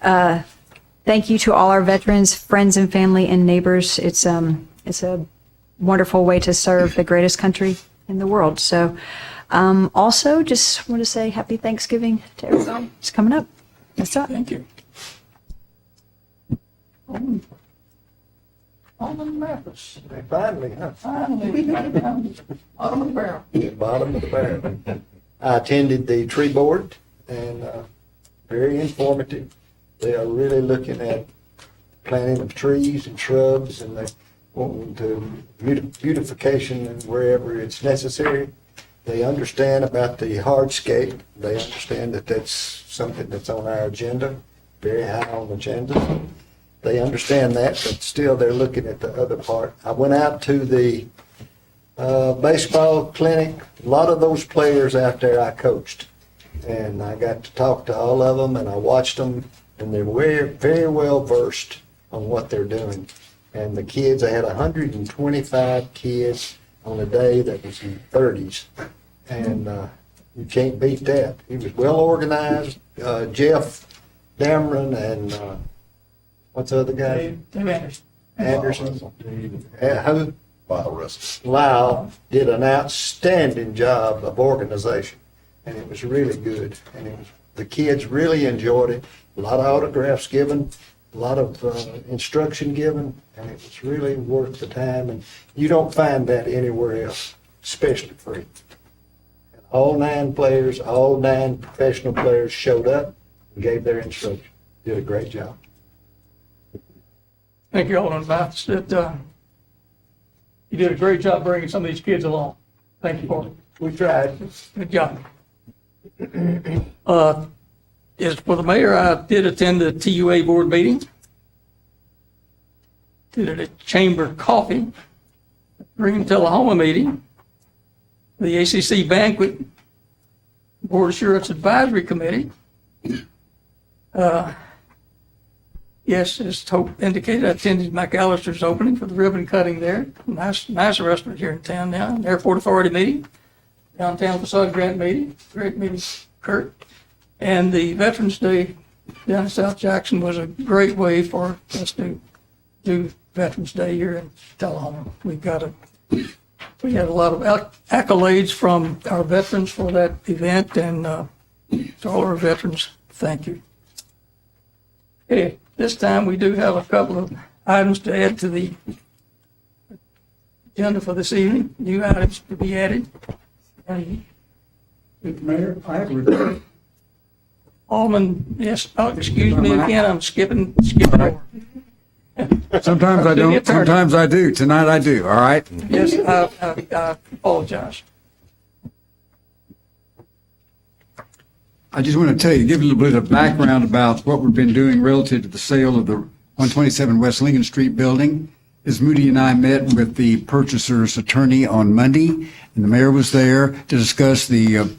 thank you to all our veterans, friends and family and neighbors. It's a wonderful way to serve the greatest country in the world. So also just want to say happy Thanksgiving to everyone. It's coming up. That's all. Thank you. Alderman Mathis. Finally, huh? Finally. Alderman Barrow. Bottom of the barrel. I attended the tree board and very informative. They are really looking at planting of trees and shrubs, and they want to beautification and wherever it's necessary. They understand about the hardscape. They understand that that's something that's on our agenda, very high on the agenda. They understand that, but still they're looking at the other part. I went out to the baseball clinic. A lot of those players out there I coached, and I got to talk to all of them, and I watched them, and they're very, very well versed on what they're doing. And the kids, I had 125 kids on a day that was in 30s, and you can't beat that. He was well organized. Jeff Dameron and what's the other guy? Dave Anderson. Who? Lyle did an outstanding job of organization, and it was really good. And the kids really enjoyed it. A lot of autographs given, a lot of instruction given, and it was really worth the time. And you don't find that anywhere else, especially free. And all 9 players, all 9 professional players showed up and gave their instruction. Did a great job. Thank you, Alderman Mathis. You did a great job bringing some of these kids along. Thank you for it. We tried. Good job. As for the mayor, I did attend the TUA board meeting. Did a chamber coffee, Green Tullahoma meeting, the ACC banquet, Board Assurance Advisory Committee. Yes, as Hope indicated, I attended McAllister's opening for the ribbon cutting there. Nice restaurant here in town now. Airport Authority meeting, downtown facade grant meeting, great meeting, Kurt. And the Veterans Day down in South Jackson was a great way for us to do Veterans Day here in Tullahoma. We had a lot of accolades from our veterans for that event, and to all our veterans, thank you. Okay. This time, we do have a couple of items to add to the agenda for this evening, new items to be added. And Mayor, I have a report. Alderman, yes, excuse me again, I'm skipping over. Sometimes I don't, sometimes I do. Tonight I do, all right? Yes, I apologize. I just want to tell you, give a little bit of background about what we've been doing relative to the sale of the 127 West Lincoln Street building. As Moody and I met with the purchaser's attorney on Monday, and the mayor was there to discuss the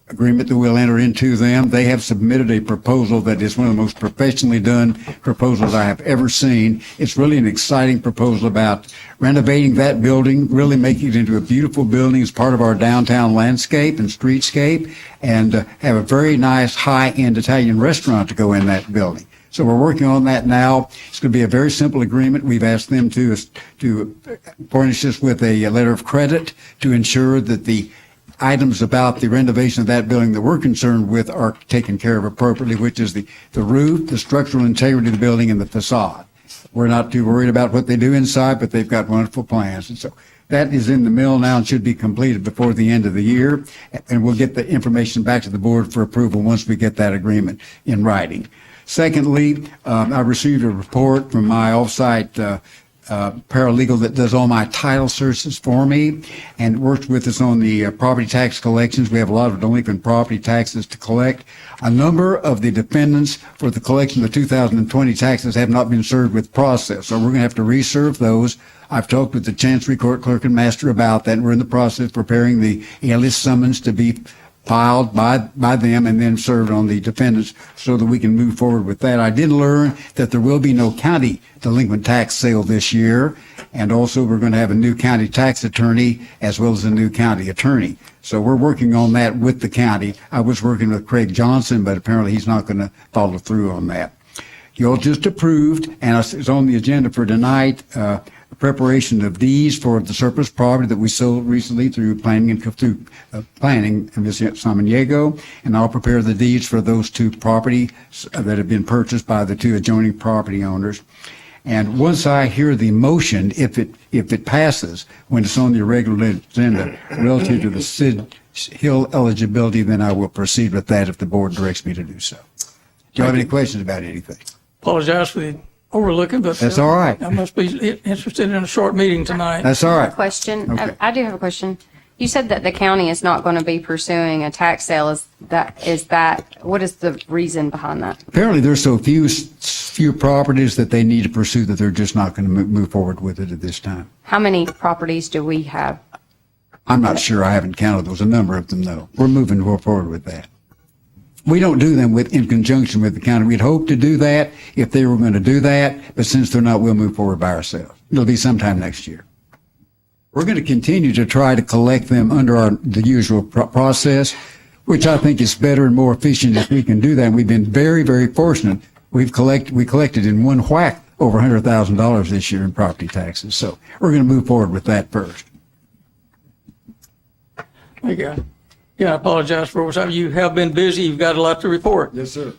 agreement that we'll enter into them. They have submitted a proposal that is one of the most professionally done proposals I have ever seen. It's really an exciting proposal about renovating that building, really making it into a beautiful building as part of our downtown landscape and streetscape, and have a very nice high-end Italian restaurant to go in that building. So we're working on that now. It's going to be a very simple agreement. We've asked them to furnish us with a letter of credit to ensure that the items about the renovation of that building that we're concerned with are taken care of appropriately, which is the roof, the structural integrity of the building, and the facade. We're not too worried about what they do inside, but they've got wonderful plans. And so that is in the mill now and should be completed before the end of the year. And we'll get the information back to the board for approval once we get that agreement in writing. Secondly, I received a report from my offsite paralegal that does all my title searches for me and works with us on the property tax collections. We have a lot of delinquent property taxes to collect. A number of the defendants for the collection of the 2020 taxes have not been served with process, so we're going to have to reserve those. I've talked with the Chancery Court Clerk and Master about that, and we're in the process of preparing the alias summons to be filed by them and then served on the defendants so that we can move forward with that. I did learn that there will be no county delinquent tax sale this year, and also we're going to have a new county tax attorney as well as a new county attorney. So we're working on that with the county. I was working with Craig Johnson, but apparently he's not going to follow through on that. You all just approved, and it's on the agenda for tonight, preparation of deeds for the surplus property that we sold recently through planning and Ms. Samaniego, and I'll prepare the deeds for those two properties that have been purchased by the two adjoining property owners. And once I hear the motion, if it passes, when it's on the regular agenda relative to the Sid Hill eligibility, then I will proceed with that if the board directs me to do so. Do you have any questions about anything? Apologize for the overlooking, but. That's all right. I must be interested in a short meeting tonight. That's all right. Question. Okay. I do have a question. You said that the county is not going to be pursuing a tax sale. What is the reason behind that? Apparently, there's so few properties that they need to pursue that they're just not going to move forward with it at this time. How many properties do we have? I'm not sure. I haven't counted those. A number of them, though. We're moving forward with that. We don't do them in conjunction with the county. We'd hope to do that if they were going to do that, but since they're not, we'll move forward by ourselves. It'll be sometime next year. We're going to continue to try to collect them under the usual process, which I think is better and more efficient if we can do that. And we've been very, very fortunate. We collected in one whack over $100,000 this year in property taxes. So we're going to move forward with that first. Thank you. Yeah, I apologize for what you have been busy. You've got a lot to report. Yes, sir.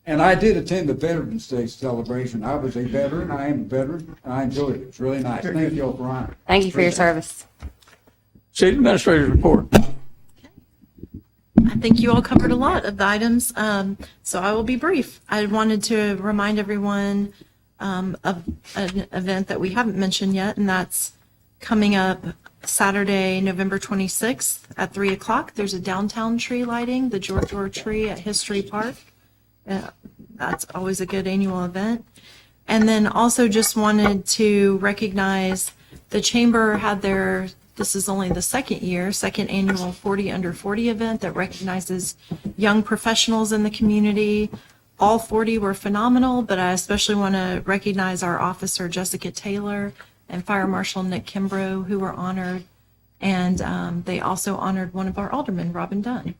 And I did attend the Veterans Day celebration. I was a veteran. I am a veteran. And I enjoyed it. It's really nice. Thank you all for honoring. Thank you for your service. City Administrator's report. I think you all covered a lot of the items, so I will be brief. I wanted to remind everyone of an event that we haven't mentioned yet, and that's coming up Saturday, November 26th at 3 o'clock. There's a downtown tree lighting, the George Orr tree at History Park. That's always a good annual event. And then also just wanted to recognize the Chamber had this is only the second annual 40 Under 40 event that recognizes young professionals in the community. All 40 were phenomenal, but I especially want to recognize our officer, Jessica Taylor, and Fire Marshal Nick Kimbrough, who were honored. And they also honored one of our aldermen, Robin Dunn.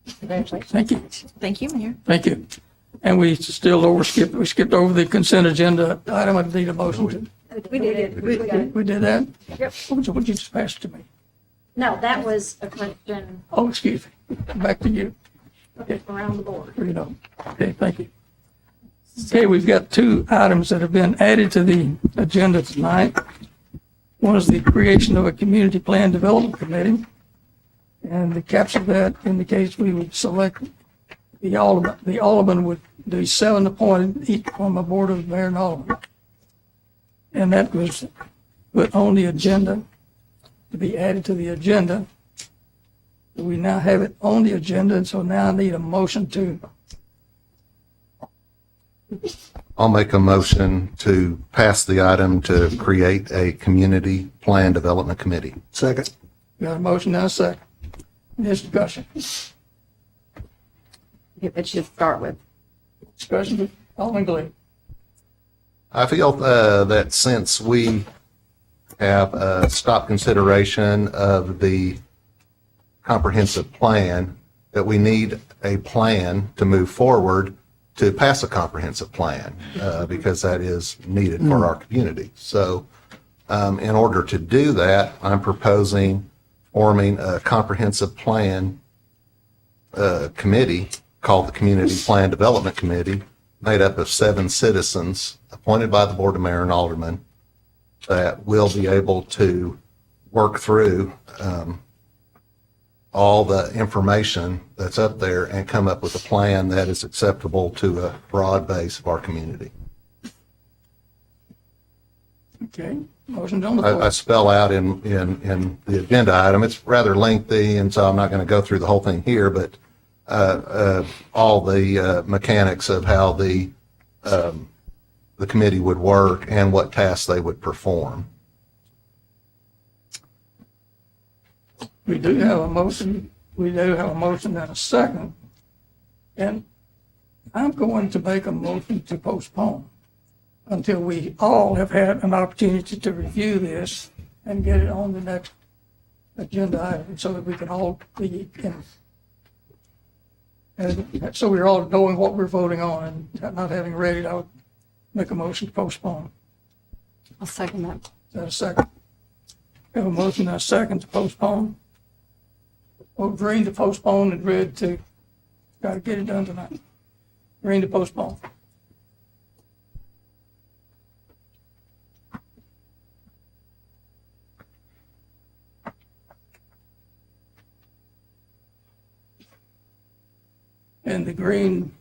Thank you. Thank you, Mayor. Thank you. And we skipped over the consent agenda item. I need a motion. We did. We did that? Yep. What you just passed to me? No, that was a question Oh, excuse me. Back to you. around the board. Okay, thank you. Okay, we've got two items that have been added to the agenda tonight. One is the creation of a community plan development committee. And the caption of that indicates we would select the alderman. The alderman would do 7 appointed each from a board of mayor and alderman. And that was put on the agenda to be added to the agenda. We now have it on the agenda, and so now I need a motion to. I'll make a motion to pass the item to create a community plan development committee. Second. Got a motion now, a second. Discussion. It should start with. Discussion. Alderman Glee. I feel that since we have stopped consideration of the comprehensive plan, that we need a plan to move forward to pass a comprehensive plan because that is needed for our community. So in order to do that, I'm proposing forming a comprehensive plan committee called the Community Plan Development Committee made up of 7 citizens appointed by the Board of Mayor and Aldermen that will be able to work through all the information that's up there and come up with a plan that is acceptable to a broad base of our community. Okay, motion's on the I floor. spell out in the agenda item, it's rather lengthy, and so I'm not going to go through the whole thing here, but all the mechanics of how the committee would work and what tasks they would perform. We do have a motion and a second. And I'm going to make a motion to postpone until we all have had an opportunity to review this and get it on the next agenda item so that we can all be in. And so we're all knowing what we're voting on and not having read it, I would make a motion to postpone. I'll second that. Is that a second? We have a motion and a second to postpone. Well, green to postpone and red to, got to get it done tonight. Green to postpone. And the green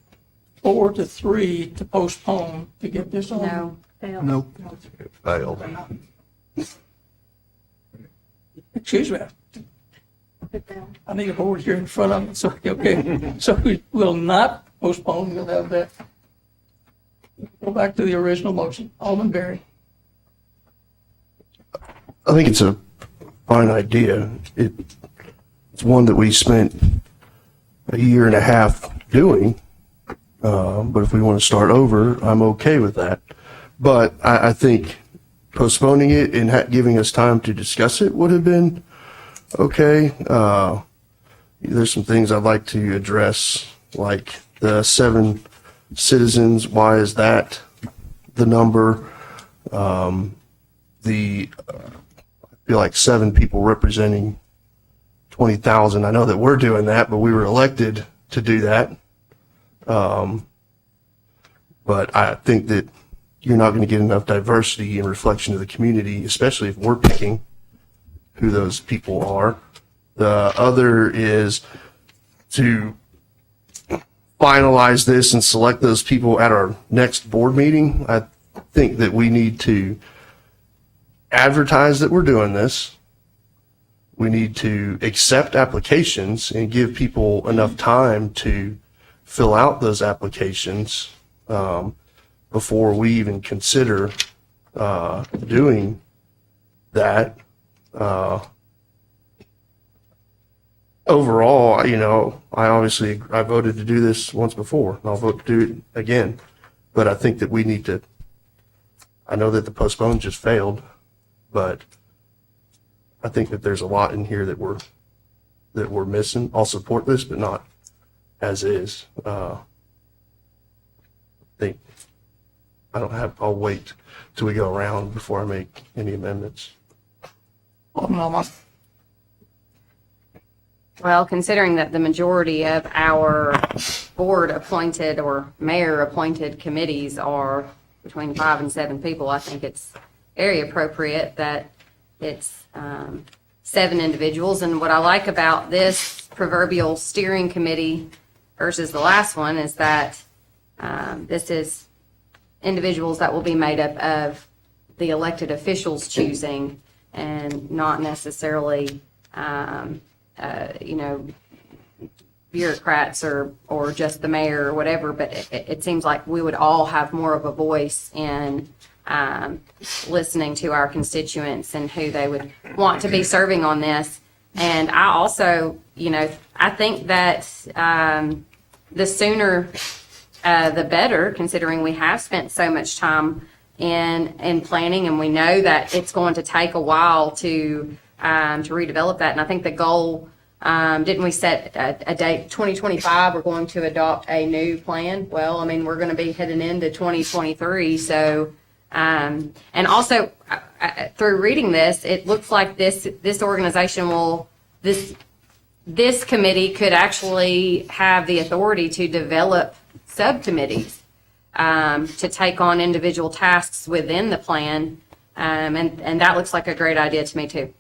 4-3 to postpone to get this on. No. Fail. Nope. It failed. Excuse me. I need a board here in front of me, so, okay. So we will not postpone, we'll have that. Go back to the original motion. Alderman Berry. I think it's a fine idea. It's one that we spent a year and a half doing. But if we want to start over, I'm okay with that. But I think postponing it and giving us time to discuss it would have been okay. There's some things I'd like to address, like the 7 citizens. Why is that the number? I feel like 7 people representing 20,000. I know that we're doing that, but we were elected to do that. But I think that you're not going to get enough diversity and reflection of the community, especially if we're picking who those people are. The other is to finalize this and select those people at our next board meeting. I think that we need to advertise that we're doing this. We need to accept applications and give people enough time to fill out those applications before we even consider doing that. Overall, I voted to do this once before, and I'll vote to do it again. But I think that we need to, I know that the postpone just failed, but I think that there's a lot in here that we're missing. I'll support this, but not as is. I'll wait till we go around before I make any amendments. Alderman Almond. Well, considering that the majority of our board-appointed or mayor-appointed committees are between 5 and 7 people, I think it's very appropriate that it's 7 individuals. And what I like about this proverbial steering committee versus the last one is that this is individuals that will be made up of the elected officials choosing and not necessarily bureaucrats or just the mayor or whatever, but it seems like we would all have more of a voice in listening to our constituents and who they would want to be serving on this. And I also, I think that the sooner the better, considering we have spent so much time in planning, and we know that it's going to take a while to redevelop that. And I think the goal, didn't we set a date, 2025, we're going to adopt a new plan? Well, we're going to be heading into 2023. So, and also through reading this, it looks like this organization this committee could actually have the authority to develop subcommittees. to take on individual tasks within the plan. And that looks like a great idea to me too.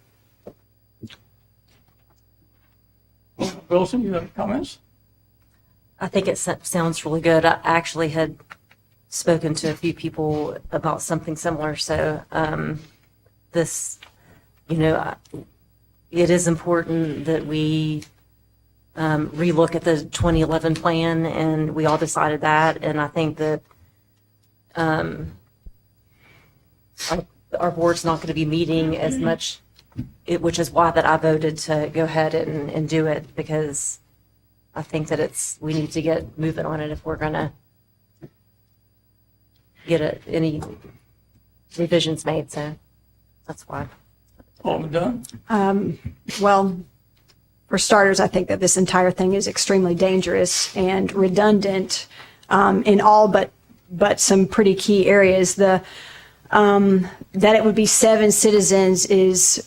Wilson, you have comments? I think it sounds really good. I actually had spoken to a few people about something similar. So this, it is important that we relook at the 2011 plan, and we all decided that. And I think that our board's not going to be meeting as much, which is why that I voted to go ahead and do it, because I think that we need to get moving on it if we're going to get any revisions made. So that's why. Alderman Dunn? Well, for starters, I think that this entire thing is extremely dangerous and redundant in all but some pretty key areas. That it would be 7 citizens is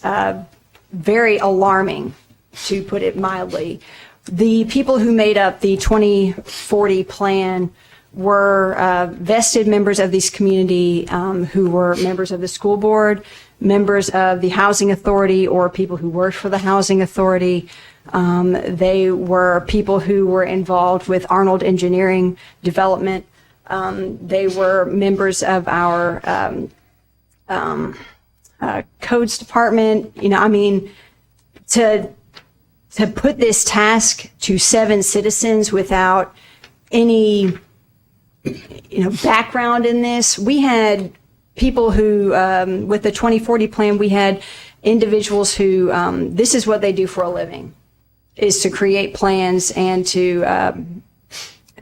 very alarming, to put it mildly. The people who made up the 2040 plan were vested members of this community who were members of the school board, members of the housing authority, or people who worked for the housing authority. They were people who were involved with Arnold Engineering Development. They were members of our codes department. To put this task to 7 citizens without any background in this. We had people who, with the 2040 plan, we had individuals who, this is what they do for a living, is to create plans and to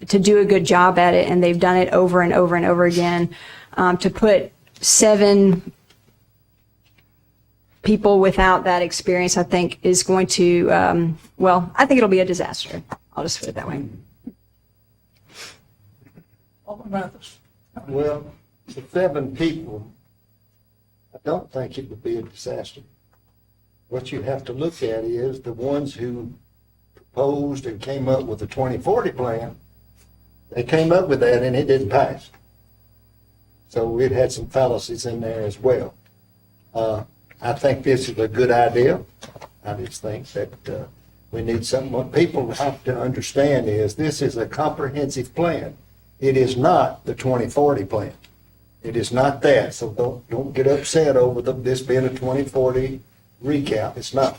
do a good job at it. And they've done it over and over and over again. To put 7 people without that experience, I think, is going to, I think it'll be a disaster. I'll just put it that way. Alderman Mathis? Well, the 7 people, I don't think it would be a disaster. What you have to look at is the ones who proposed and came up with the 2040 plan. They came up with that and it didn't pass. So it had some fallacies in there as well. I think this is a good idea. I just think that we need something. What people have to understand is this is a comprehensive plan. It is not the 2040 plan. It is not that. So don't get upset over this being a 2040 recap. It's not.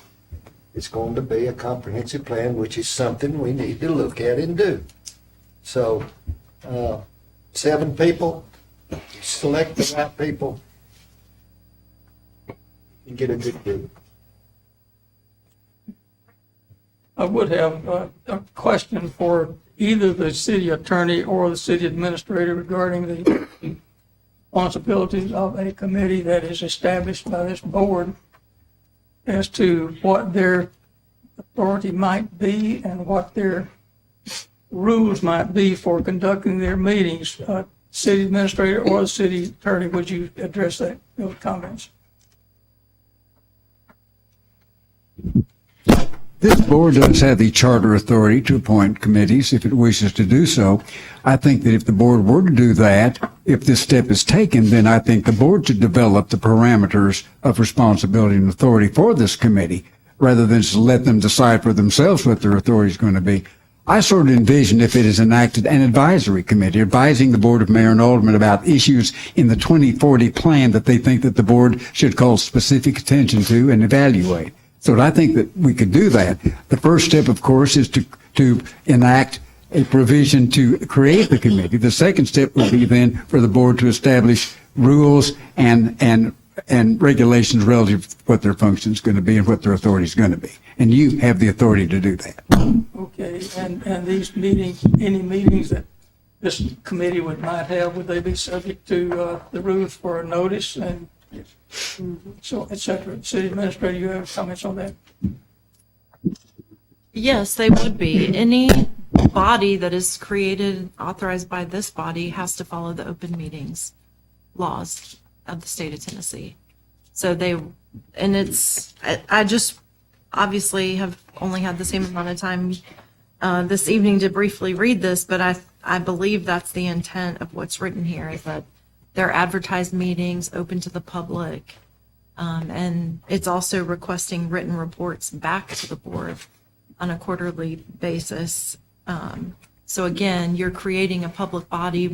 It's going to be a comprehensive plan, which is something we need to look at and do. So 7 people, select the right people, and get a good group. I would have a question for either the city attorney or the city administrator regarding the responsibilities of a committee that is established by this board as to what their authority might be and what their rules might be for conducting their meetings. City administrator or the city attorney, would you address those comments? This board does have the charter authority to appoint committees if it wishes to do so. I think that if the board were to do that, if this step is taken, then I think the board should develop the parameters of responsibility and authority for this committee, rather than just let them decide for themselves what their authority is going to be. I sort of envision if it is enacted an advisory committee advising the Board of Mayor and Aldermen about issues in the 2040 plan that they think that the board should call specific attention to and evaluate. So I think that we could do that. The first step, of course, is to enact a provision to create the committee. The second step would be then for the board to establish rules and regulations relative to what their function is going to be and what their authority is going to be. And you have the authority to do that. Okay, and these meetings, any meetings that this committee might have, would they be subject to the rules for a notice and so, et cetera? City administrator, you have comments on that? Yes, they would be. Any body that is created, authorized by this body, has to follow the open meetings laws of the state of Tennessee. So I just obviously have only had the same amount of time this evening to briefly read this, but I I believe that's the intent of what's written here, is that they're advertised meetings, open to the public. And it's also requesting written reports back to the board on a quarterly basis. So again, you're creating a public body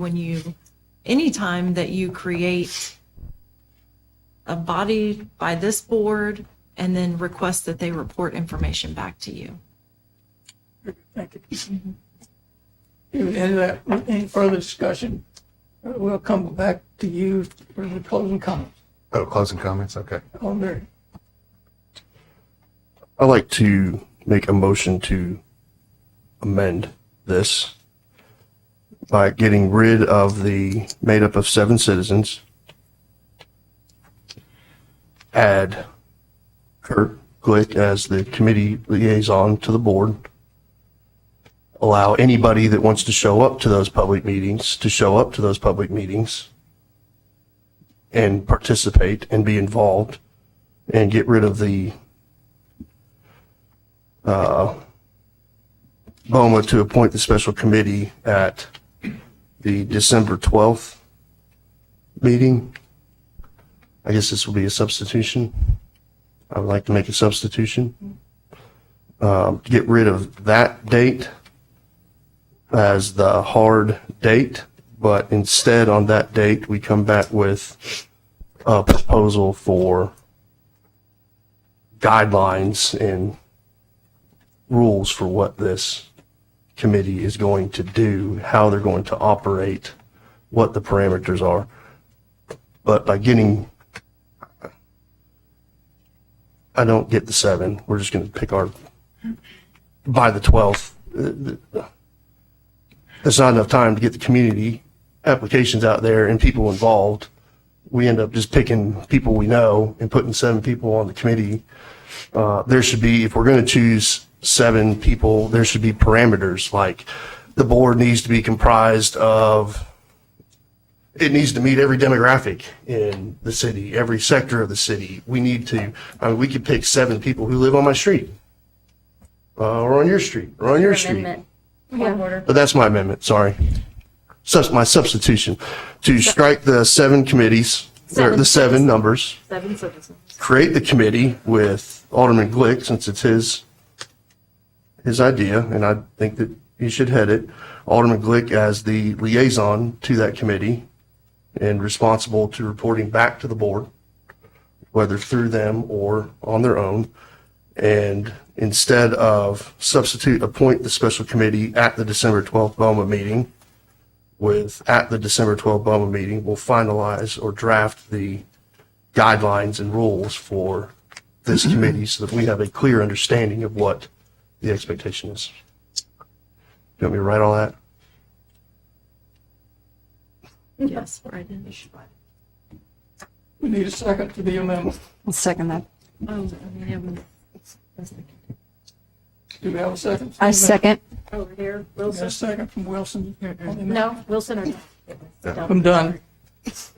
anytime that you create a body by this board and then request that they report information back to you. Thank you. Any further discussion? We'll come back to you for the closing comments. Oh, closing comments, okay. Alderman. I'd like to make a motion to amend this by getting rid of the made up of 7 citizens. Add Kurt Glick as the committee liaison to the board. Allow anybody that wants to show up to those public meetings to show up to those public meetings and participate and be involved, and get rid of the BOMA to appoint the special committee at the December 12th meeting. I guess this will be a substitution. I would like to make a substitution. Get rid of that date as the hard date, but instead on that date, we come back with a proposal for guidelines and rules for what this committee is going to do, how they're going to operate, what the parameters are. But by getting, I don't get the 7. We're just going to pick our, by the 12th. There's not enough time to get the community applications out there and people involved. We end up just picking people we know and putting 7 people on the committee. There should be, if we're going to choose 7 people, there should be parameters, like the board needs to be comprised of, it needs to meet every demographic in the city, every sector of the city. We need to, we could pick 7 people who live on my street, or on your street, or on your street. Amendment. Point of order. But that's my amendment, sorry. My substitution, to strike the 7 committees, or the 7 numbers, 7 citizens. create the committee with Alderman Glick, since it's his idea, and I think that he should head it. Alderman Glick as the liaison to that committee and responsible to reporting back to the board, whether through them or on their own. And instead of appoint the special committee at the December 12th BOMA meeting, at the December 12th BOMA meeting, we'll finalize or draft the guidelines and rules for this committee so that we have a clear understanding of what the expectation is. You want me to write all that? Yes, right in. We need a second to the amendment. I'll second that. Do we have a second? I second. Over here, We got a Wilson. second from Wilson. on the amendment. No, Wilson or no? I'm done.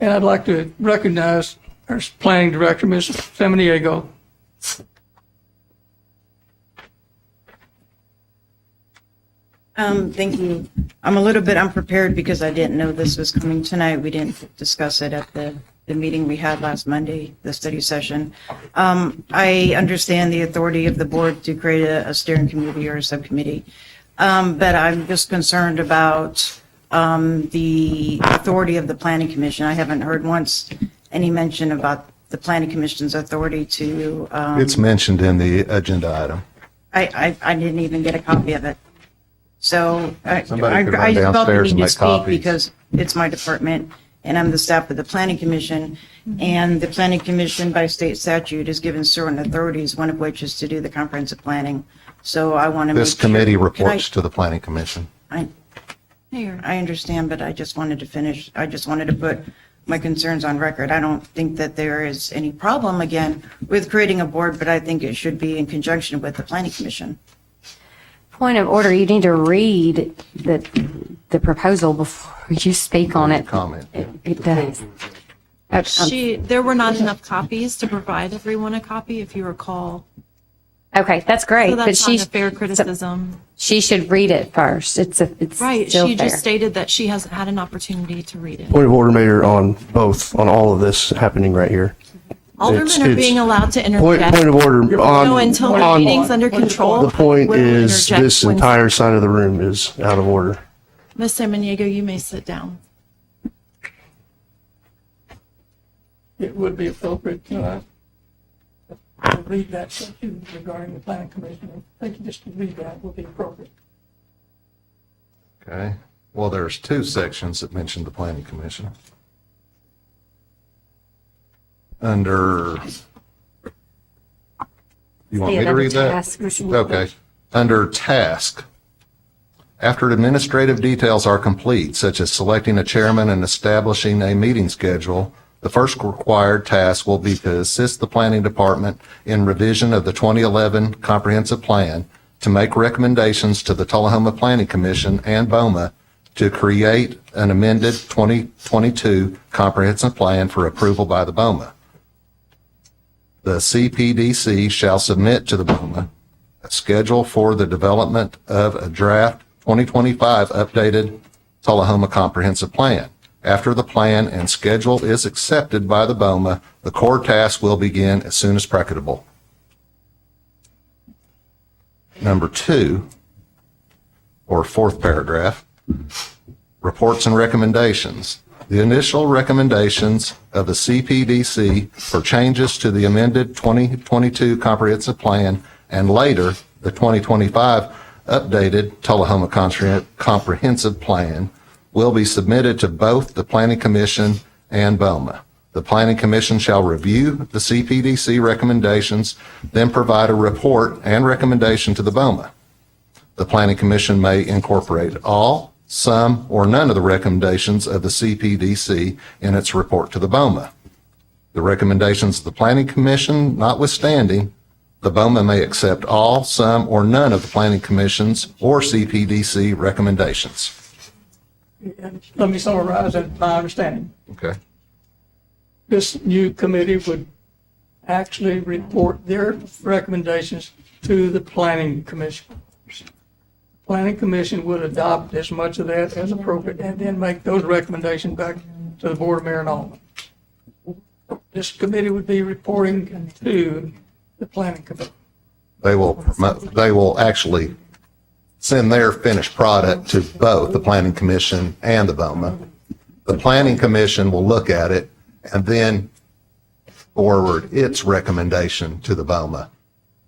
And I'd like to recognize our planning director, Ms. Samaniego. Thank you. I'm a little bit unprepared because I didn't know this was coming tonight. We didn't discuss it at the meeting we had last Monday, the study session. I understand the authority of the board to create a steering committee or a subcommittee. But I'm just concerned about the authority of the planning commission. I haven't heard once any mention about the planning commission's authority to. It's mentioned in the agenda item. I didn't even get a copy of it. So I Somebody could run I felt the downstairs need and to make speak copies. because it's my department and I'm the staff of the planning commission. And the planning commission by state statute is given certain authorities, one of which is to do the comprehensive planning. So I want to make sure. This committee Can I- reports to the planning commission. I understand, but I just wanted to finish. I just wanted to put my concerns on record. I don't think that there is any problem, again, with creating a board, but I think it should be in conjunction with the planning commission. Point of order, you need to read the proposal before you speak on it. Comment. It does. There were not enough copies to provide everyone a copy, if you recall. Okay, that's great. So But that's she, not a fair criticism. she should read it first. It's Right, still she fair. just stated that she hasn't had an opportunity to read it. Point of order, Mayor, on all of this happening right here. Aldermen are it's- being allowed to Point interject. of order No, until the on, meeting's under control. the point we'll is interject this when- entire side of the room is out of order. Ms. Samaniego, you may sit down. It would be appropriate to read that section regarding the planning commission. I think just to read that would be appropriate. Okay. Well, there's two sections that mention the planning commission. Under, you want me to read that? Okay. Under task, after administrative details are complete, such as selecting a chairman and establishing a meeting schedule, the first required task will be to assist the planning department in revision of the 2011 comprehensive plan, to make recommendations to the Tullahoma Planning Commission and BOMA to create an amended 2022 comprehensive plan for approval by the BOMA. The CPDC shall submit to the BOMA a schedule for the development of a draft 2025 updated Tullahoma Comprehensive Plan. After the plan and schedule is accepted by the BOMA, the core task will begin as soon as practicable. Number 2, or fourth paragraph, reports and recommendations. The initial recommendations of the CPDC for changes to the amended 2022 comprehensive plan and later the 2025 updated Tullahoma comprehensive plan will be submitted to both the Planning Commission and BOMA. The Planning Commission shall review the CPDC recommendations, then provide a report and recommendation to the BOMA. The Planning Commission may incorporate all, some, or none of the recommendations of the CPDC in its report to the BOMA. The recommendations of the Planning Commission notwithstanding, the BOMA may accept all, some, or none of the Planning Commission's or CPDC recommendations. And let me summarize that, my understanding. Okay. This new committee would actually report their recommendations to the planning commission. Planning commission would adopt as much of that as appropriate and then make those recommendations back to the Board of Mayor and Aldermen. This committee would be reporting to the planning commission. They will actually send their finished product to both the Planning Commission and the BOMA. The Planning Commission will look at it and then forward its recommendation to the BOMA.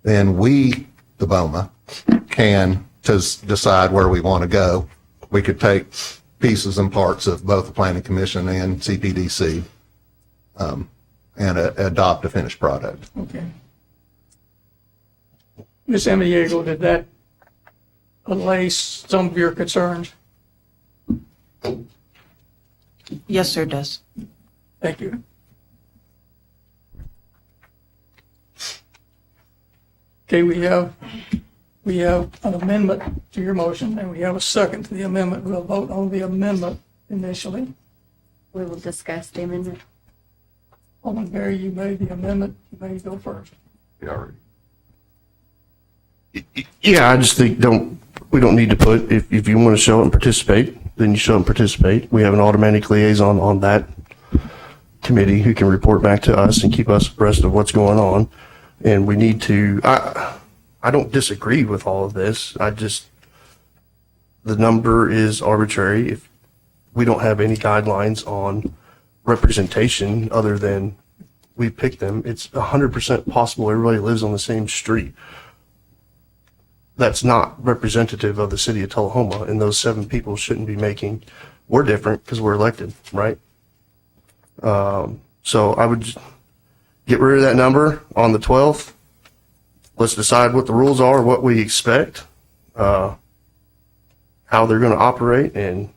Then we, the BOMA, can decide where we want to go. We could take pieces and parts of both the Planning Commission and CPDC and adopt a finished product. Okay. Ms. Amaniego, did that allay some of your concerns? Yes, sir, it does. Thank you. Okay, we have an amendment to your motion, and we have a second to the amendment. We'll vote on the amendment initially. We will discuss the amendment. Alderman Berry, you made the amendment. You may go first. Yeah, I just think we don't need to put, if you want to show up and participate, then you show up and participate. We have an automatic liaison on that committee who can report back to us and keep us abreast of what's going on. And we need to, I don't disagree with all of this. The number is arbitrary. If we don't have any guidelines on representation other than we pick them, it's 100% possible everybody lives on the same street. That's not representative of the city of Tullahoma, and those 7 people shouldn't be making, we're different because we're elected, right? So I would get rid of that number on the 12th. Let's decide what the rules are, what we expect, how they're going to operate, and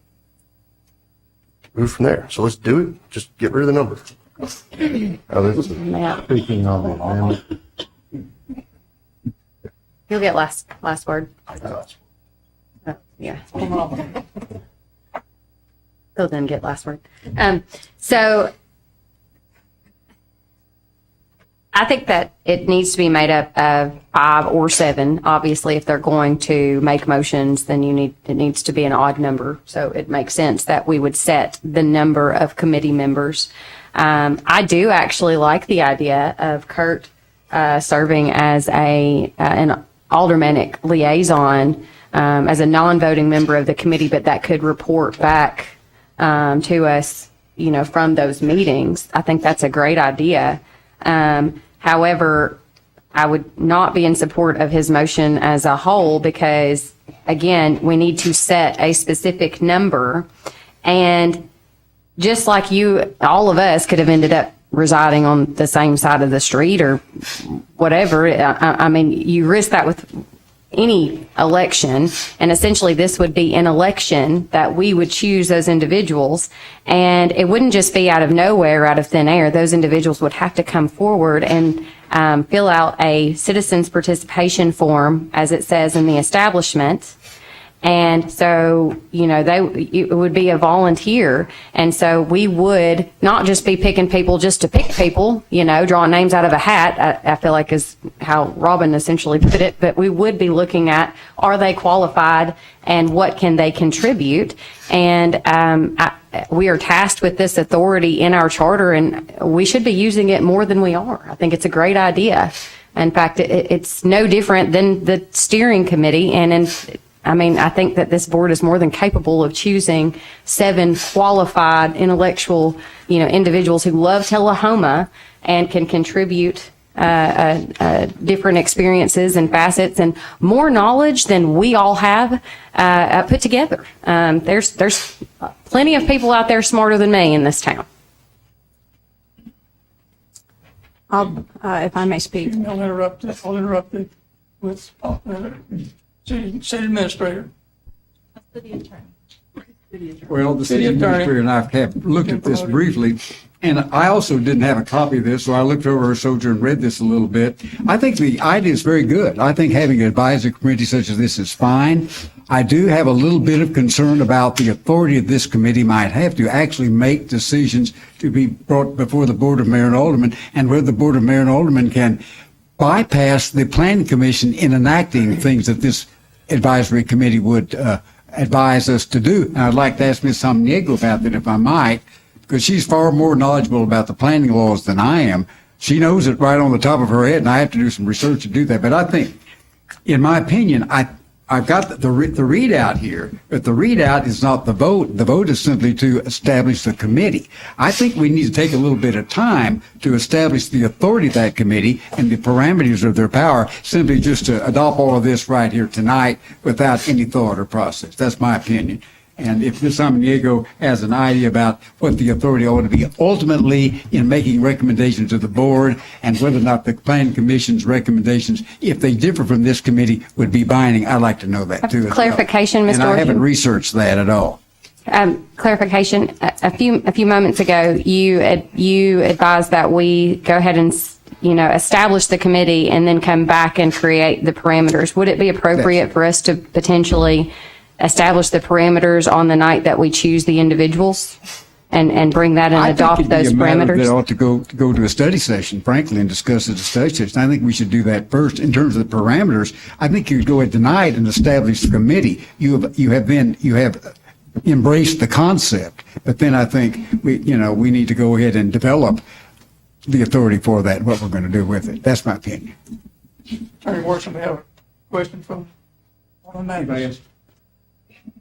move from there. So let's do it. Just get rid of the number. Speaking on the amendment. You'll get last word. Yeah. He'll then get last word. So I think that it needs to be made up of 5 or 7. Obviously, if they're going to make motions, then it needs to be an odd number. So it makes sense that we would set the number of committee members. I do actually like the idea of Kurt serving as an aldermanic liaison as a non-voting member of the committee, but that could report back to us, from those meetings. I think that's a great idea. However, I would not be in support of his motion as a whole because, again, we need to set a specific number. And just like all of us could have ended up residing on the same side of the street or whatever. I mean, you risk that with any election, and essentially this would be an election that we would choose those individuals, and it wouldn't just be out of nowhere, out of thin air. Those individuals would have to come forward and fill out a citizens participation form, as it says in the establishment. And so, it would be a volunteer. And so we would not just be picking people just to pick people, drawing names out of a hat, I feel like is how Robin essentially put it. But we would be looking at, are they qualified and what can they contribute? And we are tasked with this authority in our charter, and we should be using it more than we are. I think it's a great idea. In fact, it's no different than the steering committee. I think that this board is more than capable of choosing 7 qualified intellectual, individuals who love Tullahoma and can contribute different experiences and facets and more knowledge than we all have put together. There's plenty of people out there smarter than me in this town. If I may speak. I'll interrupt you with City Administrator. Well, the city administrator and I have looked at this briefly, and I also didn't have a copy of this, so I looked over her soldier and read this a little bit. I think the idea is very good. I think having an advisory committee such as this is fine. I do have a little bit of concern about the authority of this committee might have to actually make decisions to be brought before the Board of Mayor and Aldermen, and whether the Board of Mayor and Aldermen can bypass the Planning Commission in enacting things that this advisory committee would advise us to do. And I'd like to ask Ms. Samaniego about that, if I might, because she's far more knowledgeable about the planning laws than I am. She knows it right on the top of her head, and I have to do some research to do that. But I think, in my opinion, I've got the readout here, but the readout is not the vote. The vote is simply to establish the committee. I think we need to take a little bit of time to establish the authority of that committee and the parameters of their power, simply just to adopt all of this right here tonight without any thought or process. That's my opinion. And if Ms. Samaniego has an idea about what the authority ought to be ultimately in making recommendations to the board, and whether or not the Planning Commission's recommendations, if they differ from this committee, would be binding, I'd like to know that too. Clarification, Ms. And I haven't Dorgan. researched that at all. Clarification. A few moments ago, you advised that we go ahead and establish the committee and then come back and create the parameters. Would it be appropriate for us to potentially establish the parameters on the night that we choose the individuals and bring that and adopt those parameters? That ought to go to a study session, frankly, and discuss it at a study session. I think we should do that first. In terms of the parameters, I think you could go ahead tonight and establish the committee. You have embraced the concept, but then I think we need to go ahead and develop the authority for that, what we're going to do with it. That's my opinion. Attorney Worsham, we have a question from one of the members.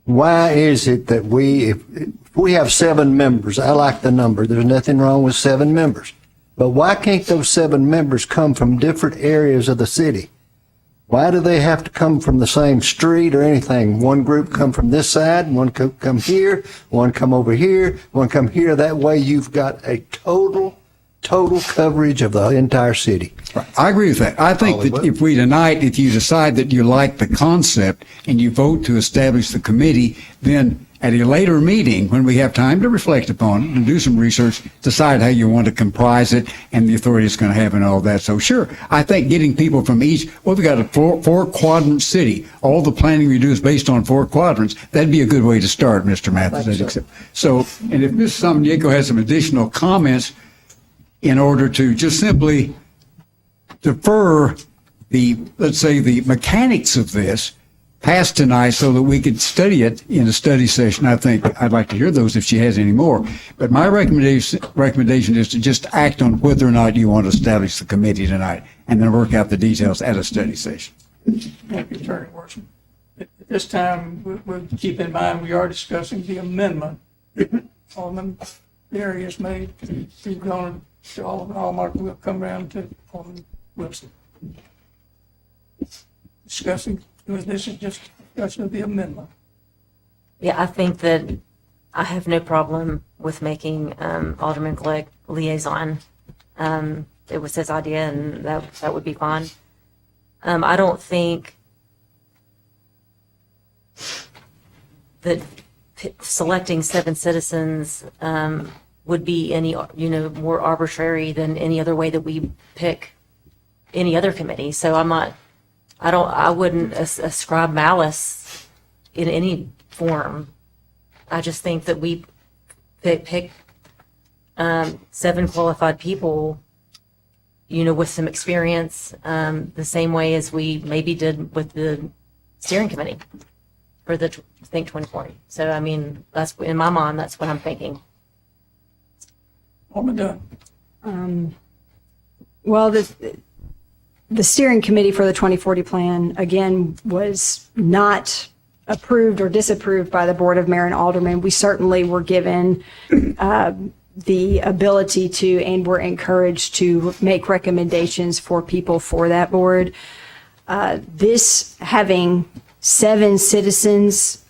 Why is it that if we have 7 members, I like the number, there's nothing wrong with 7 members, but why can't those 7 members come from different areas of the city? Why do they have to come from the same street or anything? One group come from this side, one come here, one come over here, one come here. That way you've got a total coverage of the entire city. Right. I agree with that. I think that if you decide that you like the concept and you vote to establish the committee, then at a later meeting, when we have time to reflect upon it and do some research, decide how you want to comprise it and the authority it's going to have and all that. So sure, I think getting people from each, we've got a four quadrant city. All the planning we do is based on 4 quadrants. That'd be a good way to start, Mr. Mathis. So, and if Ms. Samaniego has some additional comments, in order to just simply defer the, let's say, the mechanics of this past tonight so that we could study it in a study session. I think I'd like to hear those if she has any more. But my recommendation is to just act on whether or not you want to establish the committee tonight and then work out the details at a study session. Thank you, Attorney Worsham. At this time, we'll keep in mind, we are discussing the amendment. Alderman Berry has made, he's going to Alderman Hallmark, we'll come around to Alderman Wilson. Discussing, this is just discussion of the amendment. Yeah, I think that I have no problem with making Alderman Glegg liaison. It was his idea, and that would be fine. I don't think that selecting 7 citizens would be any, more arbitrary than any other way that we pick any other committee. So I wouldn't ascribe malice in any form. I just think that we pick 7 qualified people, with some experience, the same way as we maybe did with the steering committee for the Think 2040. So, that's in my mind, that's what I'm thinking. Alderman Dunn. Well, the steering committee for the 2040 plan, again, was not approved or disapproved by the Board of Mayor and Aldermen. We certainly were given the ability to, and were encouraged to make recommendations for people for that board. This having 7 citizens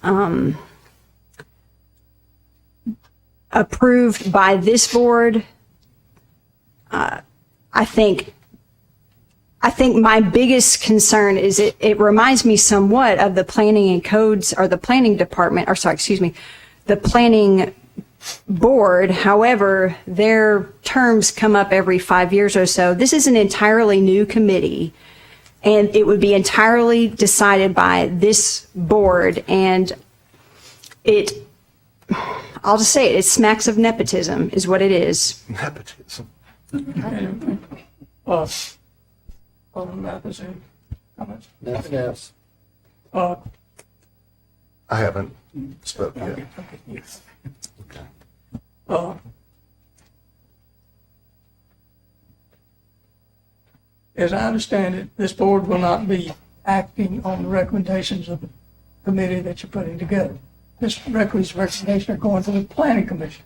approved by this board, I think my biggest concern is it reminds me somewhat of the planning and codes, or the planning department, the planning board. However, their terms come up every 5 years or so. This is an entirely new committee, and it would be entirely decided by this board. And I'll just say it smacks of nepotism is what it is. Nepotism. Alderman Matheson, comments? Nothing else. Uh, I haven't spoken yet. okay, yes. Okay. As I understand it, this board will not be acting on the recommendations of the committee that you're putting together. These recommendations are going to the planning commission,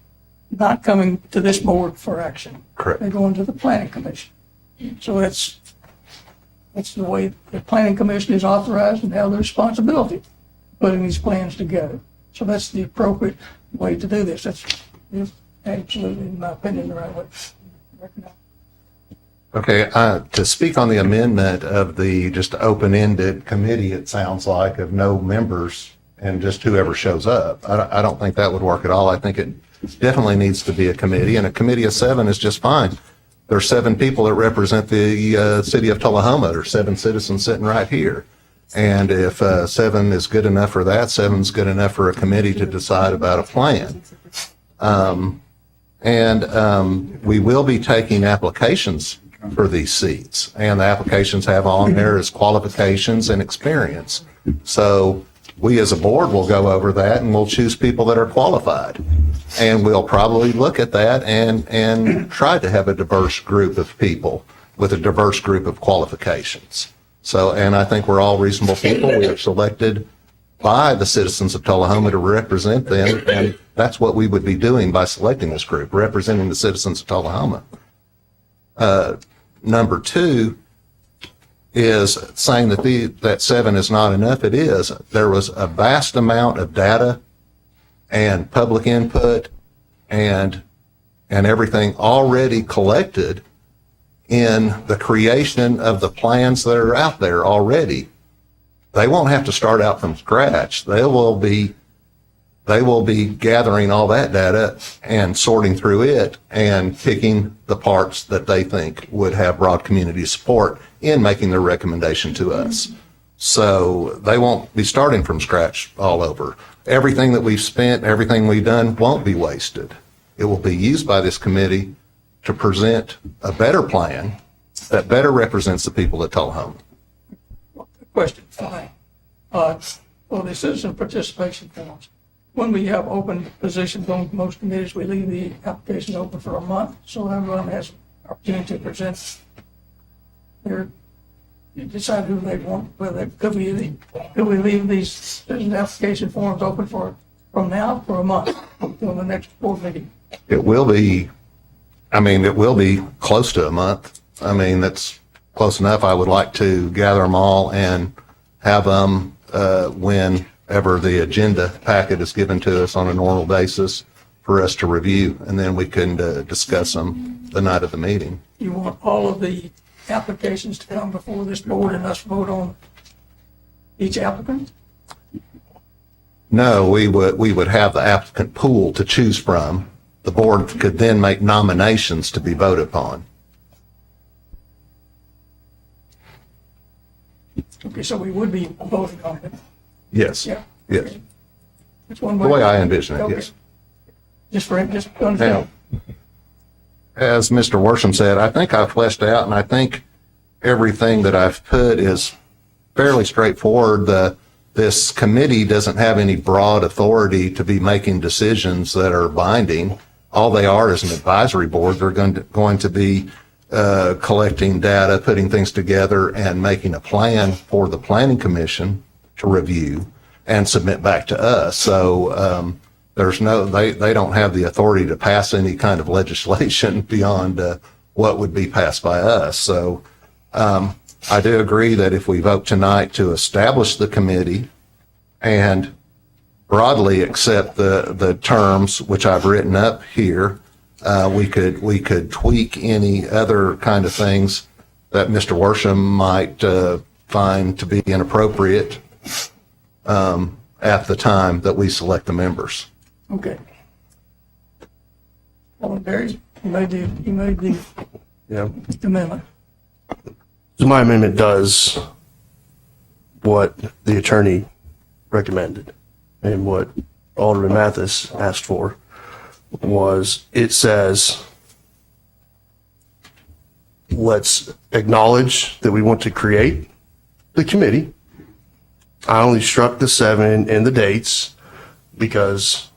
not coming to this board for action. Correct. They're going to the planning commission. So that's the way the planning commission is authorized and have the responsibility of putting these plans together. So that's the appropriate way to do this. That's absolutely, in my opinion, the right way to recognize. Okay, to speak on the amendment of the just open-ended committee, it sounds like, of no members and just whoever shows up. I don't think that would work at all. I think it definitely needs to be a committee, and a committee of 7 is just fine. There's 7 people that represent the city of Tullahoma. There's 7 citizens sitting right here. And if 7 is good enough for that, 7's good enough for a committee to decide about a plan. We will be taking applications for these seats, and the applications have on there as qualifications and experience. So we as a board will go over that, and we'll choose people that are qualified. And we'll probably look at that and try to have a diverse group of people with a diverse group of qualifications. So, and I think we're all reasonable people. We are selected by the citizens of Tullahoma to represent them, and that's what we would be doing by selecting this group, representing the citizens of Tullahoma. Number 2 is saying that 7 is not enough. It is. There was a vast amount of data and public input and everything already collected in the creation of the plans that are out there already. They won't have to start out from scratch. They will be gathering all that data and sorting through it and picking the parts that they think would have broad community support in making their recommendation to us. So they won't be starting from scratch all over. Everything that we've spent, everything we've done won't be wasted. It will be used by this committee to present a better plan that better represents the people at Tullahoma. Question, fine. For the citizen participation forms, when we have open positions on most committees, we leave the applications open for a month, so everyone has an opportunity to present their, you decide who they want, whether, could we leave these citizen application forms open from now for a month until the next board meeting? It will be, it will be close to a month. That's close enough. I would like to gather them all and have them whenever the agenda packet is given to us on a normal basis for us to review, and then we can discuss them the night of the meeting. You want all of the applications to come before this board and us vote on each applicant? No, we would have the applicant pool to choose from. The board could then make nominations to be voted upon. Okay, so we would be voting on it. Yes. Yeah. Yes. That's one The way I envision it, Okay. yes. Just to understand. As Mr. Worsham said, I think I've fleshed out, and I think everything that I've put is fairly straightforward. This committee doesn't have any broad authority to be making decisions that are binding. All they are is an advisory board. They're going to be collecting data, putting things together, and making a plan for the planning commission to review and submit back to us. So they don't have the authority to pass any kind of legislation beyond what would be passed by us. So I do agree that if we vote tonight to establish the committee and broadly accept the terms which I've written up here, we could tweak any other kind of things that Mr. Worsham might find to be inappropriate at the time that we select the members. Okay. Alderman Berry, you made the Yeah. amendment. So my amendment does what the attorney recommended and what Alderman Mathis asked for. It says, let's acknowledge that we want to create the committee. I only struck the 7 and the dates because,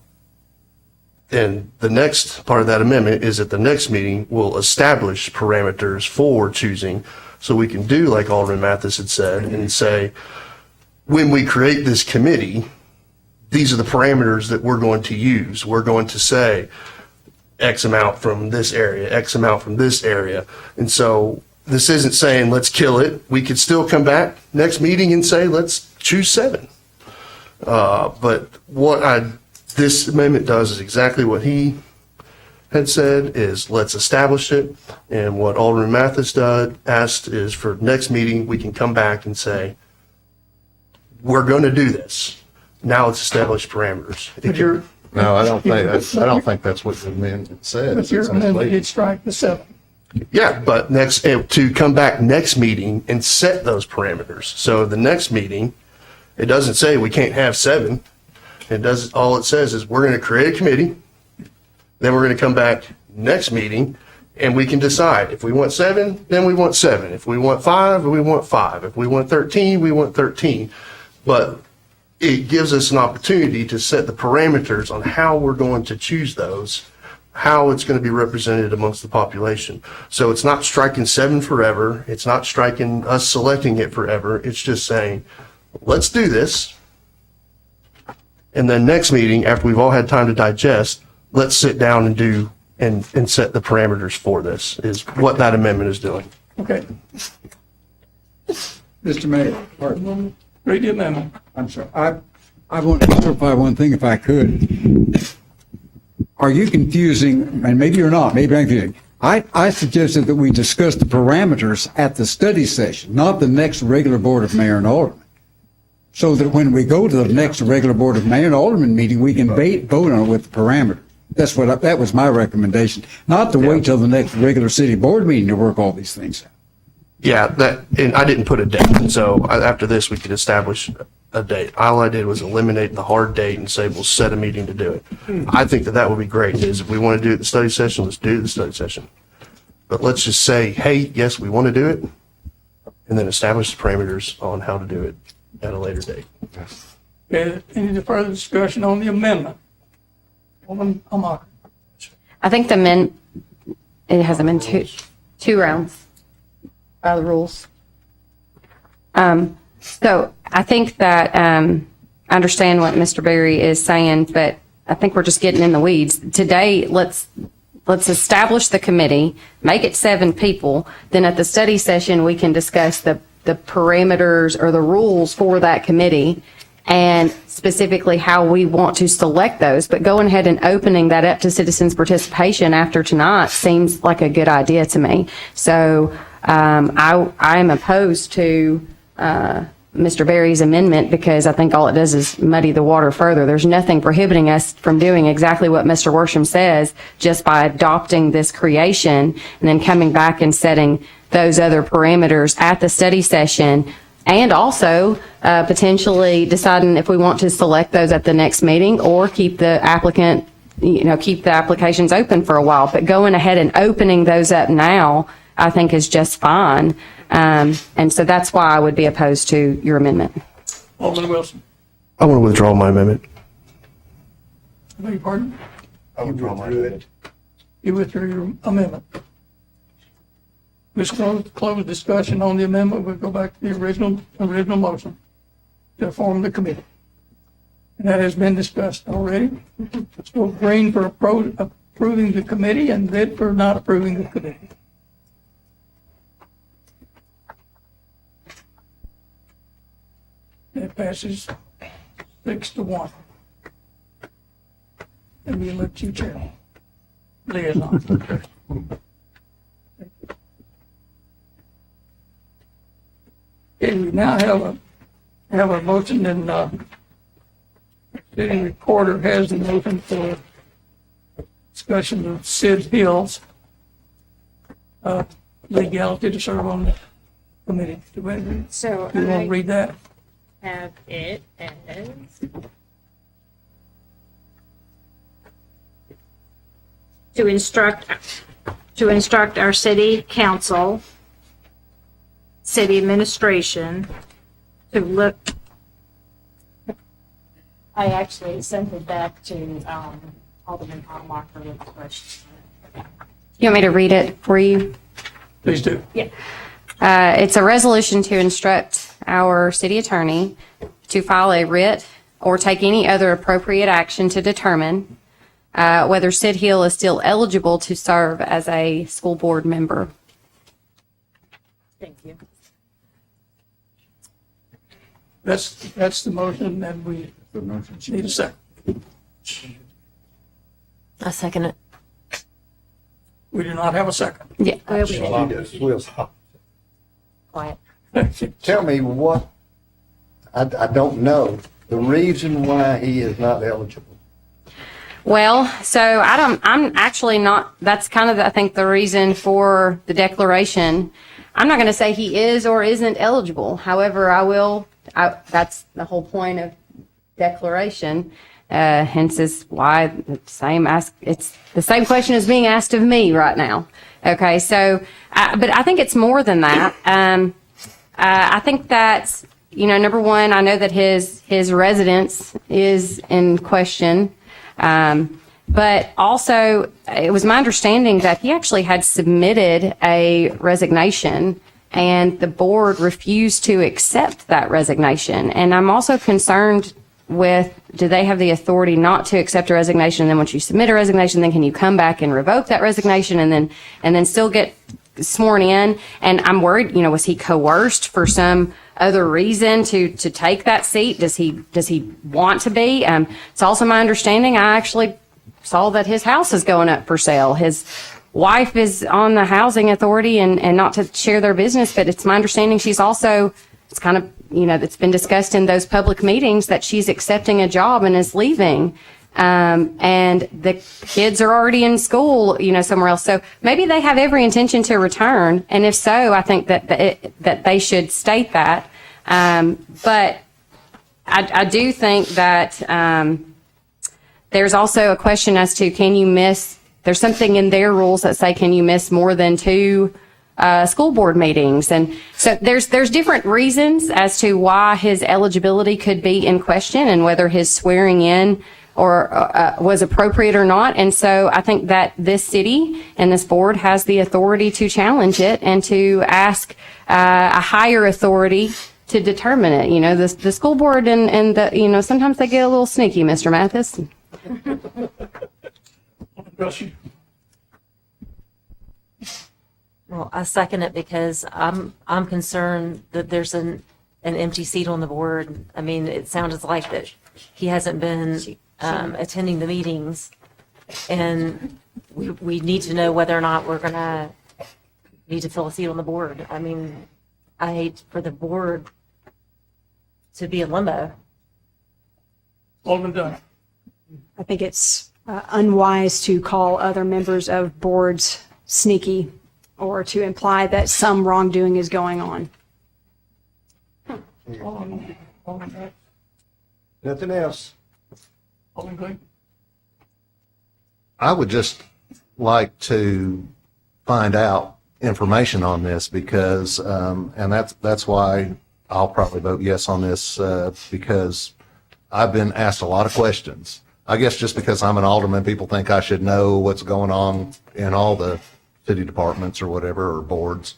and the next part of that amendment is at the next meeting, we'll establish parameters for choosing. So we can do like Alderman Mathis had said and say, when we create this committee, these are the parameters that we're going to use. We're going to say X amount from this area, X amount from this area. And so this isn't saying let's kill it. We could still come back next meeting and say let's choose 7. But this amendment does is exactly what he had said, is let's establish it. And what Alderman Mathis asked is for next meeting, we can come back and say, we're going to do this. Now let's establish parameters. No, I don't think that's what the amendment said. But your amendment did strike the 7. Yeah, but to come back next meeting and set those parameters. So the next meeting, it doesn't say we can't have 7. All it says is we're going to create a committee. Then we're going to come back next meeting and we can decide if we want 7, then we want 7. If we want 5, we want 5. If we want 13, we want 13. But it gives us an opportunity to set the parameters on how we're going to choose those, how it's going to be represented amongst the population. So it's not striking 7 forever. It's not striking us selecting it forever. It's just saying, let's do this. And then next meeting, after we've all had time to digest, let's sit down and do and set the parameters for this, is what that amendment is doing. Okay. Mr. Mayor, Read the amendment. I'm sorry. I want to clarify one thing if I could. Are you confusing, and maybe you're not, maybe I'm confusing. I suggested that we discuss the parameters at the study session, not the next regular Board of Mayor and Aldermen. So that when we go to the next regular Board of Mayor and Aldermen meeting, we can vote on it with the parameters. That was my recommendation, not to wait till the next regular city board meeting to work all these things out. Yeah, and I didn't put a date, and so after this, we could establish a date. All I did was eliminate the hard date and say we'll set a meeting to do it. I think that would be great, is if we want to do it at the study session, let's do it at the study session. but let's just say, hey, yes, we want to do it, and then establish the parameters on how to do it at a later date. Okay, any further discussion on the amendment? Alderman Amar. I think it hasn't been two rounds by the rules. So I think that, I understand what Mr. Berry is saying, but I think we're just getting in the weeds. Today, let's establish the committee, make it 7 people, then at the study session, we can discuss the parameters or the rules for that committee and specifically how we want to select those. But going ahead and opening that up to citizens' participation after tonight seems like a good idea to me. So I am opposed to Mr. Berry's amendment because I think all it does is muddy the water further. There's nothing prohibiting us from doing exactly what Mr. Worsham says just by adopting this creation and then coming back and setting those other parameters at the study session, and also potentially deciding if we want to select those at the next meeting or keep the applications open for a while. But going ahead and opening those up now, I think is just fine. And so that's why I would be opposed to your amendment. Alderman Wilson. I want to withdraw my amendment. I beg your pardon? I withdraw my amendment. You withdrew your amendment. Let's close discussion on the amendment. We'll go back to the original motion to form the committee. And that has been discussed already. Let's go green for approving the committee and red for not approving the committee. That passes 6-1. And we elect you chair. Liaison. Okay, we now have a motion, and city recorder has the motion for discussion of Sid Hill's legality to serve on the committee. So You want I to read that? have it as to instruct our city council, city administration to look. I actually sent it back to Alderman Palmer with the question. You want me to read it for you? Please do. Yeah. It's a resolution to instruct our city attorney to file a writ or take any other appropriate action to determine whether Sid Hill is still eligible to serve as a school board member. Thank you. That's the motion, and we need a second. I second it. We do not have a second. Yeah. Quiet. Tell me what, I don't know, the reason why he is not eligible. Well, so I'm actually not, that's kind of, I think, the reason for the declaration. I'm not going to say he is or isn't eligible. However, that's the whole point of declaration. Hence is why it's the same question is being asked of me right now. Okay. So, but I think it's more than that. I think that, number one, I know that his residence is in question. But also, it was my understanding that he actually had submitted a resignation and the board refused to accept that resignation. And I'm also concerned with, do they have the authority not to accept a resignation? And then once you submit a resignation, then can you come back and revoke that resignation and then still get sworn in? And I'm worried, was he coerced for some other reason to take that seat? Does he want to be? It's also my understanding, I actually saw that his house is going up for sale. His wife is on the housing authority, and not to share their business, but it's my understanding she's also, it's kind of, it's been discussed in those public meetings that she's accepting a job and is leaving. And the kids are already in school, somewhere else. So maybe they have every intention to return. And if so, I think that they should state that. But I do think that, there's also a question as to, can you miss there's something in their rules that say, can you miss more than 2 school board meetings? And so there's different reasons as to why his eligibility could be in question and whether his swearing in or was appropriate or not. And so I think that this city and this board has the authority to challenge it and to ask a higher authority to determine it. You know, the school board and the, you know, sometimes they get a little sneaky, Mr. Mathis. Well, I second it because I'm concerned that there's an empty seat on the board. I mean, it sounds like that he hasn't been attending the meetings, and we need to know whether or not we're gonna need to fill a seat on the board. I mean, I hate for the board to be in limbo. Alderman Dunn. I think it's unwise to call other members of boards sneaky or to imply that some wrongdoing is going on. Nothing else. Alderman Glee. I would just like to find out information on this because, and that's why I'll probably vote yes on this, because I've been asked a lot of questions. I guess just because I'm an alderman, people think I should know what's going on in all the city departments or whatever, or boards.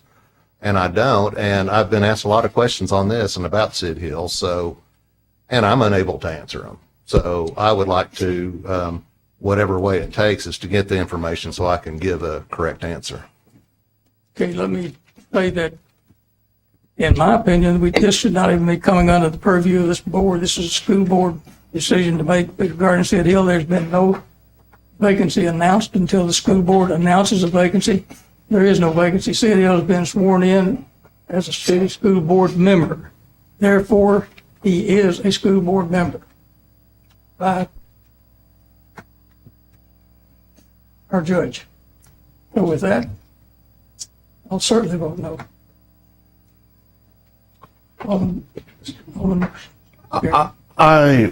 And I don't. And I've been asked a lot of questions on this and about Sid Hill. So, and I'm unable to answer them. So I would like to, whatever way it takes, is to get the information so I can give a correct answer. Okay, let me say that, in my opinion, this should not even be coming under the purview of this board. This is a school board decision to make regarding Sid Hill. There's been no vacancy announced until the school board announces a vacancy. There is no vacancy. Sid Hill has been sworn in as a city school board member. Therefore, he is a school board member by our judge. So with that, I'll certainly vote no. I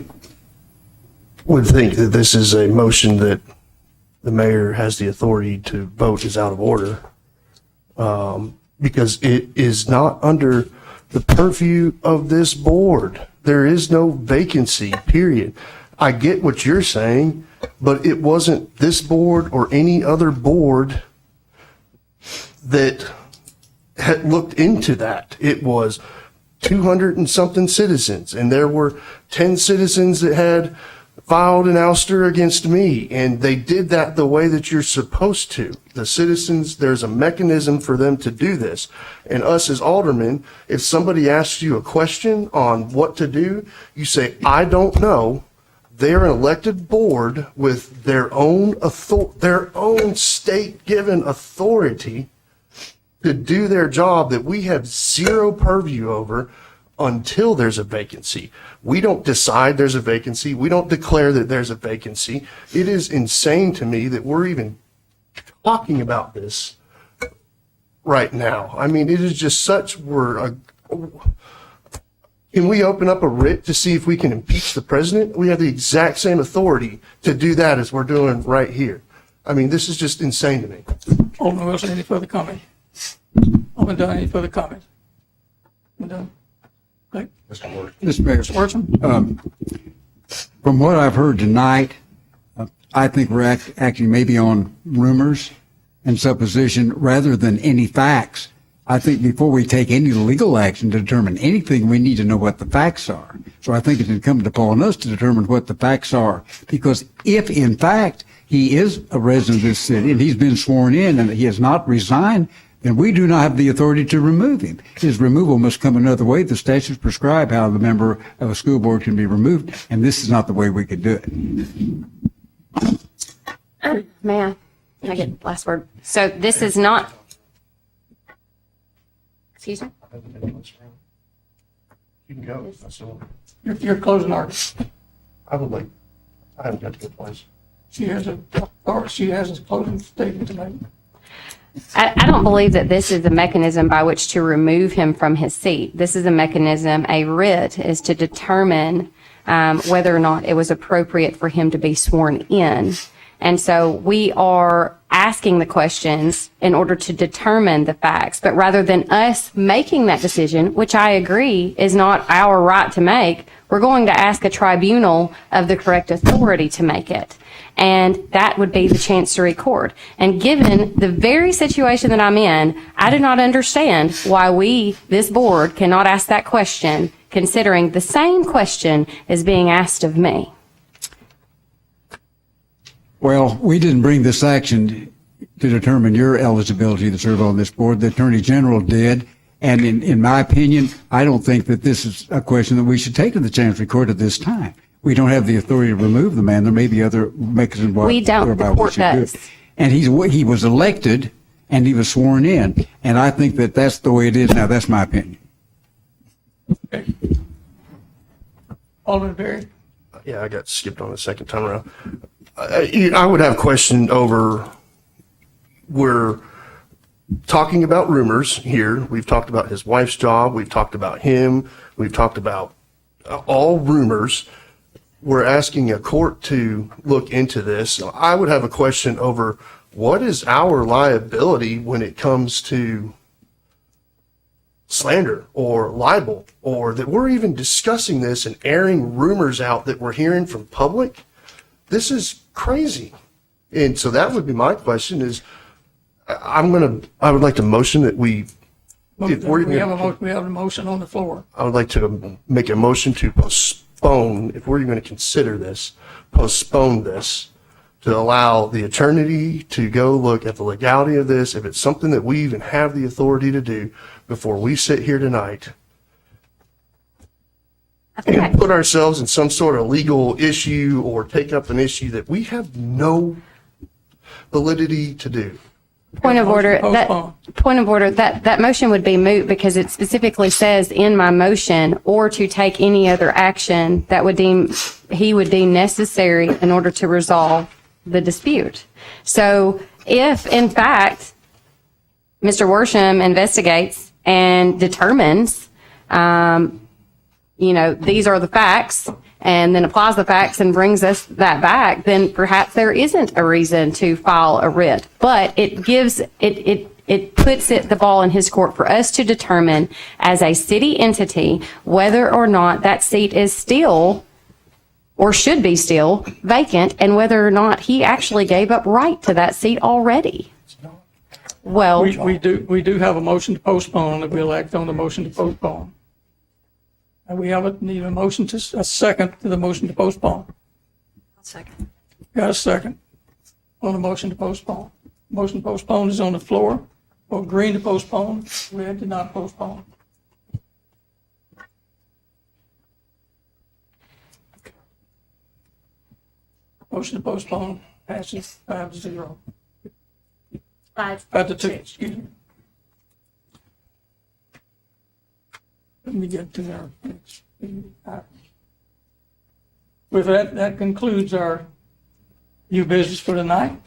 would think that this is a motion that the mayor has the authority to vote is out of order, because it is not under the purview of this board. There is no vacancy, period. I get what you're saying, but it wasn't this board or any other board that had looked into that. It was 200 and something citizens, and there were 10 citizens that had filed an ouster against me, and they did that the way that you're supposed to. The citizens, there's a mechanism for them to do this. And us as aldermen, if somebody asks you a question on what to do, you say, I don't know. They're an elected board with their own state-given authority to do their job that we have zero purview over until there's a vacancy. We don't decide there's a vacancy. We don't declare that there's a vacancy. It is insane to me that we're even talking about this right now. I mean, it is just such, can we open up a writ to see if we can impeach the president? We have the exact same authority to do that as we're doing right here. I mean, this is just insane to me. Alderman Wilson, any further comment? Alderman Dunn, any further comment? Alderman Dunn? Okay. Mr. Mayor, Schwartzman? From what I've heard tonight, I think we're acting maybe on rumors and supposition rather than any facts. I think before we take any legal action to determine anything, we need to know what the facts are. So I think it's incumbent upon us to determine what the facts are. Because if, in fact, he is a resident of this city and he's been sworn in and he has not resigned, then we do not have the authority to remove him. His removal must come another way. The statutes prescribe how the member of a school board can be removed, and this is not the way we could do it. May I get the last word? So this is not, excuse me? You can go. You're closing argument. I haven't got to good place. She has a closing statement to make. I don't believe that this is a mechanism by which to remove him from his seat. This is a mechanism, a writ is to determine whether or not it was appropriate for him to be sworn in. And so we are asking the questions in order to determine the facts. But rather than us making that decision, which I agree is not our right to make, we're going to ask a tribunal of the correct authority to make it. And that would be the Chancery Court. And given the very situation that I'm in, I do not understand why we, this board, cannot ask that question, considering the same question is being asked of me. Well, we didn't bring this action to determine your eligibility to serve on this board. The Attorney General did. And in my opinion, I don't think that this is a question that we should take to the Chancery Court at this time. We don't have the authority to remove the man. There may be other mechanisms We don't. whereby The we court should do does. it. And he was elected and he was sworn in. And I think that that's the way it is now. That's my opinion. Alderman Berry? Yeah, I got skipped on the second time around. I would have a question over, we're talking about rumors here. We've talked about his wife's job. We've talked about him. We've talked about all rumors. We're asking a court to look into this. I would have a question over what is our liability when it comes to slander or libel, or that we're even discussing this and airing rumors out that we're hearing from public. This is crazy. And so that would be my question is, I would like to motion that we have a motion on the floor. I would like to make a motion to postpone, if we're even going to consider this, postpone this to allow the attorney to go look at the legality of this, if it's something that we even have the authority to do before we sit here tonight and put ourselves in some sort of legal issue or take up an issue that we have no validity to do. Point of order, Postpone. that motion would be moot because it specifically says in my motion, or to take any other action that he would deem necessary in order to resolve the dispute. So if, in fact, Mr. Worsham investigates and determines, these are the facts, and then applies the facts and brings us that back, then perhaps there isn't a reason to file a writ. But it puts the ball in his court for us to determine as a city entity whether or not that seat is still or should be still vacant, and whether or not he actually gave up right to that seat already. Well, We do have a motion to postpone, and we'll act on the motion to postpone. And we need a motion a second to the motion to postpone. Second. Got a second on the motion to postpone. Motion to postpone is on the floor. Vote green to postpone, red to not postpone. Motion to postpone passes 5-0. 5-2, excuse me. Let me get to our next. With that concludes our new business for tonight.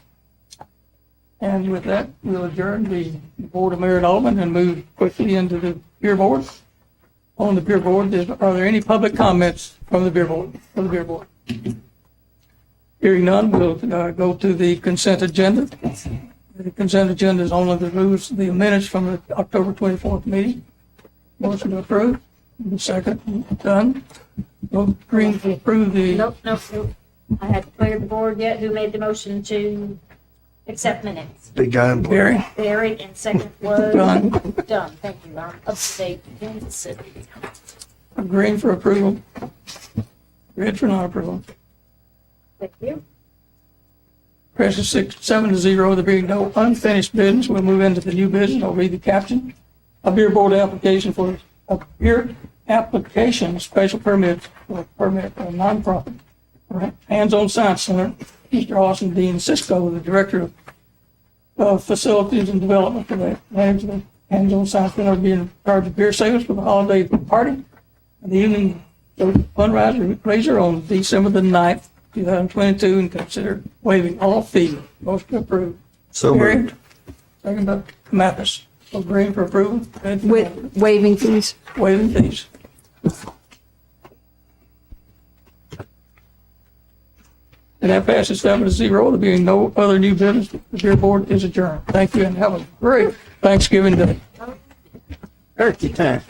And with that, we'll adjourn the Board of Mayor and Aldermen and move quickly into the Pier Board. On the Pier Board, are there any public comments from the Pier Board? Hearing none, we'll go to the consent agenda. The consent agenda is only the minutes from the October 24th meeting. Motion to approve. Second. Done. Vote green to approve the. Nope. I hadn't cleared the board yet. Who made the motion to accept minutes? Big guy in blue. Barry. Barry, and second was? Done. Done. Thank you. I'm up to date. Green for approval. Red for non-approval. Thank you. Passes 7-0. There being no unfinished business, we'll move into the new business. I'll read the caption. A beer board application for a beer application special permit for a nonprofit hands-on science center. Mr. Austin Dean Cisco, the director of facilities and development for the management hands-on science center, being in charge of beer sales for the holiday party and the evening fundraiser on December the 9th, 2022, and consider waiving all fees. Motion approved. So Barry? moved. Second by Mathis. So green for approval. Red for With waiving fees. waiving fees. And that passes 7-0. There being no other new business, the Beer Board is adjourned. Thank you and have a great Thanksgiving Day. Turkey time.